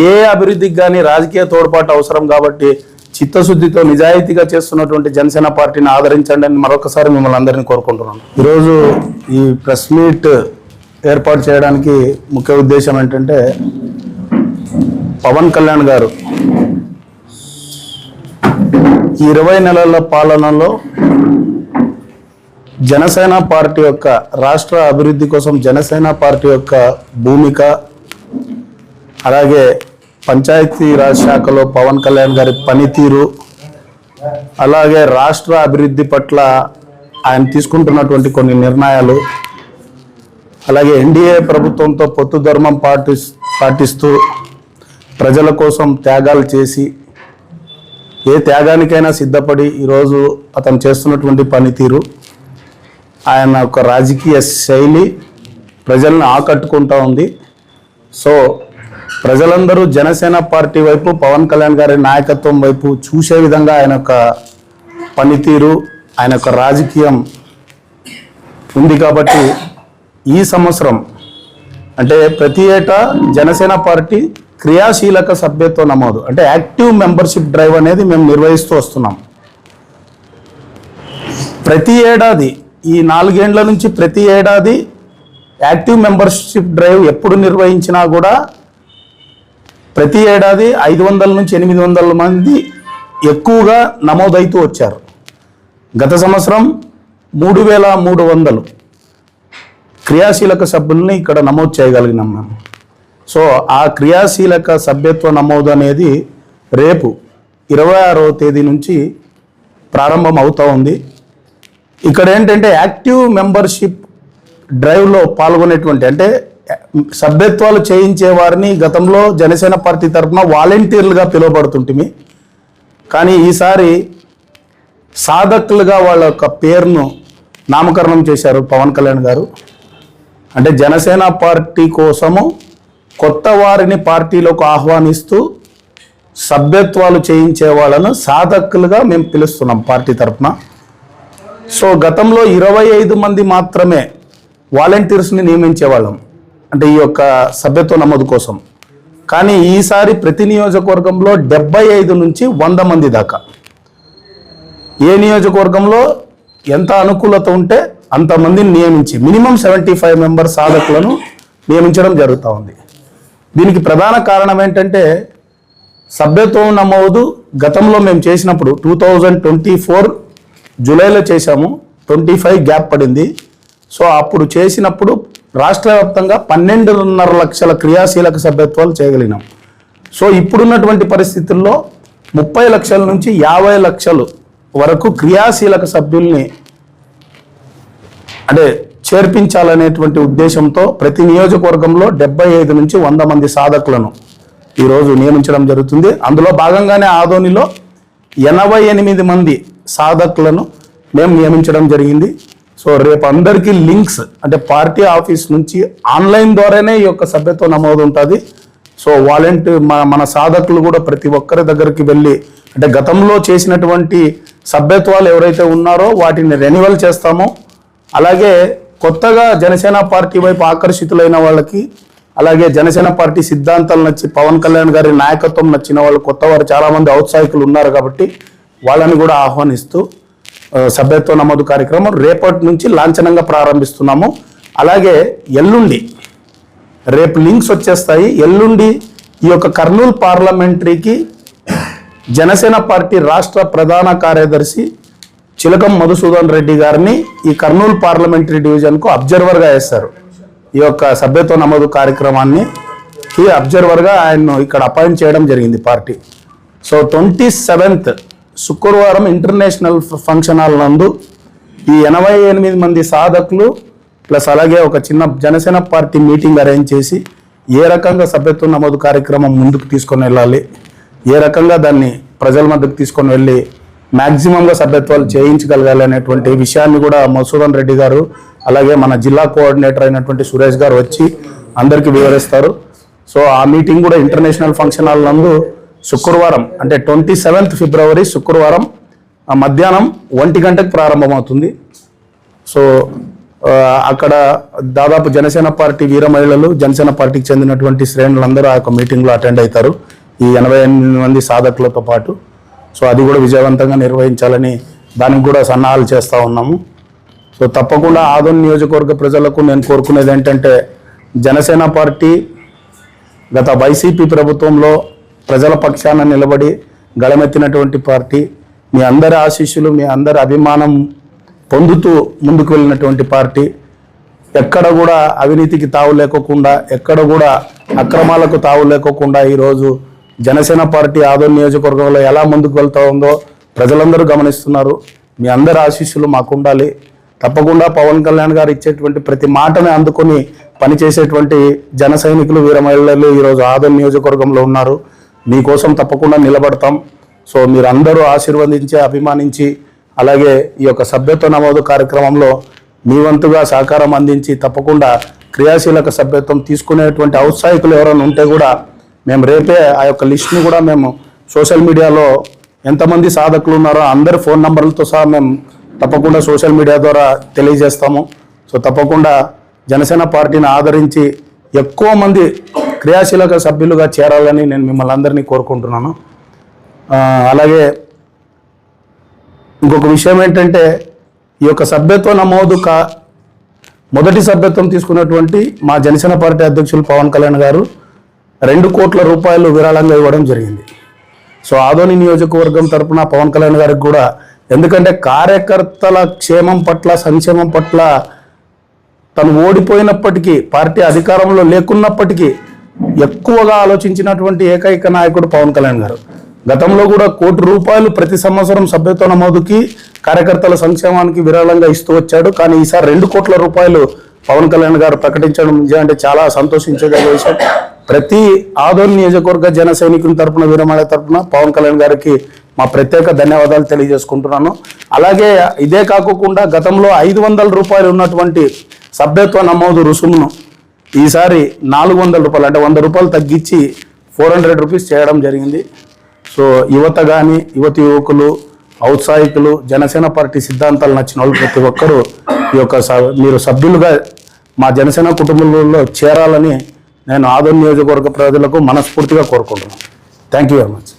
[SPEAKER 2] ఏ అభివృద్ధికి కానీ రాజకీయ తోడ్పాటు అవసరం కాబట్టి చిత్తశుద్ధితో నిజాయితీగా చేస్తున్నటువంటి జనసేన పార్టీని ఆదరించండి అని మరొకసారి మిమ్మల్ని అందరినీ కోరుకుంటున్నాను. ఈరోజు ఈ ప్రెస్ మీట్ ఏర్పాటు చేయడానికి ముఖ్య ఉద్దేశం ఏంటంటే పవన్ కళ్యాణ్ గారు ఈ 20 నెలల పాలనలో జనసేన పార్టీ యొక్క రాష్ట్ర అభివృద్ధి కోసం జనసేన పార్టీ యొక్క భూమిక, అలాగే పంచాయతీరాజ్ శాఖలో పవన్ కళ్యాణ్ గారి పనితీరు, అలాగే రాష్ట్ర అభివృద్ధి పట్ల ఆయన తీసుకుంటున్నటువంటి కొన్ని నిర్ణయాలు, అలాగే ఎన్డీఏ ప్రభుత్వంతో పొత్తు ధర్మం పాటిస్తూ ప్రజల కోసం త్యాగాలు చేసి ఏ త్యాగానికైనా సిద్ధపడి ఈరోజు అతను చేస్తున్నటువంటి పనితీరు, ఆయన యొక్క రాజకీయ శైలి ప్రజలను ఆకట్టుకుంటూ ఉంది. సో ప్రజలందరూ జనసేన పార్టీ వైపు, పవన్ కళ్యాణ్ గారి నాయకత్వం వైపు చూసే విధంగా ఆయన యొక్క పనితీరు, ఆయన యొక్క రాజకీయం ఉంది కాబట్టి ఈ సంవత్సరం అంటే ప్రతి ఏటా జనసేన పార్టీ క్రియాశీలక సభ్యత్వ నమోదు అంటే యాక్టివ్ మెంబర్షిప్ డ్రైవ్ అనేది మేము నిర్వహిస్తూ వస్తున్నాం. ప్రతి ఏడాది ఈ 4 ఏళ్ల నుంచి ప్రతి ఏడాది యాక్టివ్ మెంబర్షిప్ డ్రైవ్ ఎప్పుడు నిర్వహించినా కూడా ప్రతి ఏడాది 500 నుంచి 800 మంది ఎక్కువగా నమోదవుతూ వచ్చారు. గత సంవత్సరం 3300 క్రియాశీలక సభ్యుల్ని ఇక్కడ నమోదు చేయగలిగినాం మేము. సో ఆ క్రియాశీలక సభ్యత్వ నమోదు అనేది రేపు 26వ తేదీ నుంచి ప్రారంభం అవుతూ ఉంది. ఇక్కడ ఏంటంటే యాక్టివ్ మెంబర్షిప్ డ్రైవ్లో పాల్గొనేటువంటి అంటే సభ్యత్వాలు చేయించే వారిని గతంలో జనసేన పార్టీ తరఫున వాలంటీర్లుగా పిలువబడుతుంటిమి. కానీ ఈసారి సాధకులుగా వాళ్ళ యొక్క పేరును నామకరణం చేశారు పవన్ కళ్యాణ్ గారు. అంటే జనసేన పార్టీ కోసము కొత్త వారిని పార్టీలోకి ఆహ్వానిస్తూ సభ్యత్వాలు చేయించే వాళ్ళను సాధకులుగా మేము పిలుస్తున్నాం పార్టీ తరఫున. సో గతంలో 25 మంది మాత్రమే వాలంటీర్స్ని నియమించేవాళ్ళం అంటే ఈ యొక్క సభ్యత్వ నమోదు కోసం. కానీ ఈసారి ప్రతి నియోజకవర్గంలో 75 నుంచి 100 మంది దాకా ఏ నియోజకవర్గంలో ఎంత అనుకూలత ఉంటే అంతమందిని నియమించి మినిమం 75 మెంబర్ సాధకులను నియమించడం జరుగుతూ ఉంది. దీనికి ప్రధాన కారణం ఏంటంటే సభ్యత్వం నమోదు గతంలో మేము చేసినప్పుడు 2024 జూలైలో చేశాము, 25 గ్యాప్ పడింది. సో అప్పుడు చేసినప్పుడు రాష్ట్ర వ్యాప్తంగా 12.5 లక్షల క్రియాశీలక సభ్యత్వాలు చేయగలిగినాం. సో ఇప్పుడున్నటువంటి పరిస్థితుల్లో 30 లక్షల నుంచి 50 లక్షలు వరకు క్రియాశీలక సభ్యుల్ని అంటే చేర్పించాలనేటువంటి ఉద్దేశంతో ప్రతి నియోజకవర్గంలో 75 నుంచి 100 మంది సాధకులను ఈరోజు నియమించడం జరుగుతుంది. అందులో భాగంగానే ఆదోనిలో 88 మంది సాధకులను మేము నియమించడం జరిగింది. సో రేపు అందరికీ లింక్స్ అంటే పార్టీ ఆఫీస్ నుంచి ఆన్లైన్ ద్వారానే ఈ యొక్క సభ్యత్వ నమోదు ఉంటుంది. సో మన సాధకులు కూడా ప్రతి ఒక్కరి దగ్గరికి వెళ్ళి అంటే గతంలో చేసినటువంటి సభ్యత్వాలు ఎవరైతే ఉన్నారో వాటిని రెన్యువల్ చేస్తామో, అలాగే కొత్తగా జనసేన పార్టీ వైపు ఆకర్షితులైన వాళ్ళకి, అలాగే జనసేన పార్టీ సిద్ధాంతాలు నచ్చి పవన్ కళ్యాణ్ గారి నాయకత్వం నచ్చిన వాళ్ళు కొత్త వారు చాలామంది ఔత్సాహికులు ఉన్నారు కాబట్టి వాళ్ళని కూడా ఆహ్వానిస్తూ సభ్యత్వ నమోదు కార్యక్రమం రేపటి నుంచి లాంఛనంగా ప్రారంభిస్తున్నాము. అలాగే ఎల్లుండి రేపు లింక్స్ వచ్చేస్తాయి. ఎల్లుండి ఈ యొక్క కర్నూలు పార్లమెంటరీకి జనసేన పార్టీ రాష్ట్ర ప్రధాన కార్యదర్శి చిలకం మధుసూదన్ రెడ్డి గారిని ఈ కర్నూలు పార్లమెంటరీ డివిజన్కు అబ్జర్వర్గా వేస్తారు. ఈ యొక్క సభ్యత్వ నమోదు కార్యక్రమాన్ని ఈ అబ్జర్వర్గా ఆయన్ను ఇక్కడ అపాయింట్ చేయడం జరిగింది పార్టీ. సో 27th శుక్రవారం ఇంటర్నేషనల్ ఫంక్షన్ హాల్ నందు ఈ 88 మంది సాధకులు ప్లస్ అలాగే ఒక చిన్న జనసేన పార్టీ మీటింగ్ అరేంజ్ చేసి ఏ రకంగా సభ్యత్వ నమోదు కార్యక్రమం ముందుకు తీసుకొని వెళ్ళాలి, ఏ రకంగా దాన్ని ప్రజల మధ్యకు తీసుకొని వెళ్ళి మ్యాక్సిమంగా సభ్యత్వాలు చేయించగలగాలి అనేటువంటి విషయాన్ని కూడా మధుసూదన్ రెడ్డి గారు అలాగే మన జిల్లా కోఆర్డినేటర్ అయినటువంటి సురేష్ గారు వచ్చి అందరికీ వివరిస్తారు. సో ఆ మీటింగ్ కూడా ఇంటర్నేషనల్ ఫంక్షన్ హాల్ నందు శుక్రవారం అంటే 27th ఫిబ్రవరి శుక్రవారం మధ్యాహ్నం 1 గంటకు ప్రారంభమవుతుంది. సో అక్కడ దాదాపు జనసేన పార్టీ వీర మహిళలు, జనసేన పార్టీకి చెందినటువంటి శ్రేణులందరూ ఆ యొక్క మీటింగ్లో అటెండ్ అవుతారు ఈ 88 మంది సాధకులతో పాటు. సో అది కూడా విజయవంతంగా నిర్వహించాలని దానికి కూడా సన్నాహాలు చేస్తూ ఉన్నాము. సో తప్పకుండా ఆదోని నియోజకవర్గ ప్రజలకు నేను కోరుకునేది ఏంటంటే జనసేన పార్టీ గత వైసీపీ ప్రభుత్వంలో ప్రజల పక్షాన నిలబడి గళమెత్తినటువంటి పార్టీ, మీ అందరి ఆశీస్సులు మీ అందరి అభిమానం పొందుతూ ముందుకు వెళ్ళినటువంటి పార్టీ, ఎక్కడ కూడా అవినీతికి తావు లేకోకుండా ఎక్కడ కూడా అక్రమాలకు తావు లేకోకుండా ఈరోజు జనసేన పార్టీ ఆదోని నియోజకవర్గంలో ఎలా ముందుకు వెళ్తూ ఉందో ప్రజలందరూ గమనిస్తున్నారు. మీ అందరి ఆశీస్సులు మాకు ఉండాలి. తప్పకుండా పవన్ కళ్యాణ్ గారు ఇచ్చేటువంటి ప్రతి మాటని అందుకొని పనిచేసేటువంటి జన సైనికులు వీర మహిళలు ఈరోజు ఆదోని నియోజకవర్గంలో ఉన్నారు. మీకోసం తప్పకుండా నిలబడతాం. సో మీరందరూ ఆశీర్వదించి అభిమానించి అలాగే ఈ యొక్క సభ్యత్వ నమోదు కార్యక్రమంలో మీ వంతుగా సహకారం అందించి తప్పకుండా క్రియాశీలక సభ్యత్వం తీసుకునేటువంటి ఔత్సాహికులు ఎవరైనా ఉంటే కూడా మేము రేపే ఆ యొక్క లిస్ట్ని కూడా మేము సోషల్ మీడియాలో ఎంతమంది సాధకులు ఉన్నారో అందరి ఫోన్ నంబర్లతో సహా మేము తప్పకుండా సోషల్ మీడియా ద్వారా తెలియజేస్తాము. సో తప్పకుండా జనసేన పార్టీని ఆదరించి ఎక్కువ మంది క్రియాశీలక సభ్యులుగా చేరాలని నేను మిమ్మల్ని అందరినీ కోరుకుంటున్నాను. అలాగే ఇంకొక విషయం ఏంటంటే ఈ యొక్క సభ్యత్వ నమోదు మొదటి సభ్యత్వం తీసుకున్నటువంటి మా జనసేన పార్టీ అధ్యక్షులు పవన్ కళ్యాణ్ గారు 2 కోట్ల రూపాయలు విరాళంగా ఇవ్వడం జరిగింది. సో ఆదోని నియోజకవర్గం తరపున పవన్ కళ్యాణ్ గారికి కూడా, ఎందుకంటే కార్యకర్తల క్షేమం పట్ల సంక్షేమం పట్ల తను ఓడిపోయినప్పటికీ పార్టీ అధికారంలో లేకున్నప్పటికీ ఎక్కువగా ఆలోచించినటువంటి ఏకైక నాయకుడు పవన్ కళ్యాణ్ గారు. గతంలో కూడా 1 కోటి రూపాయలు ప్రతి సంవత్సరం సభ్యత్వ నమోదుకి కార్యకర్తల సంక్షేమానికి విరాళంగా ఇస్తూ వచ్చాడు. కానీ ఈసారి 2 కోట్ల రూపాయలు పవన్ కళ్యాణ్ గారు ప్రకటించడం నిజంగా చాలా సంతోషించదగ్గ విషయం. ప్రతి ఆదోని నియోజకవర్గ జన సైనికుల తరపున వీరమాల తరపున పవన్ కళ్యాణ్ గారికి మా ప్రత్యేక ధన్యవాదాలు తెలియజేసుకుంటున్నాను. అలాగే ఇదే కాకుండా గతంలో 500 రూపాయలు ఉన్నటువంటి సభ్యత్వ నమోదు రుసుమును ఈసారి 400 రూపాయలు, అంటే 100 రూపాయలు తగ్గించి 400 రూపీస్ చేయడం జరిగింది. సో యువత కానీ, యువకులు, ఔత్సాహికులు, జనసేన పార్టీ సిద్ధాంతాలు నచ్చిన వాళ్ళు ప్రతి ఒక్కరూ ఈ యొక్క మీరు సభ్యులుగా మా జనసేన కుటుంబంలో చేరాలని నేను ఆదోని నియోజకవర్గ ప్రజలకు మనస్ఫూర్తిగా కోరుకుంటున్నాను. Thank you very much.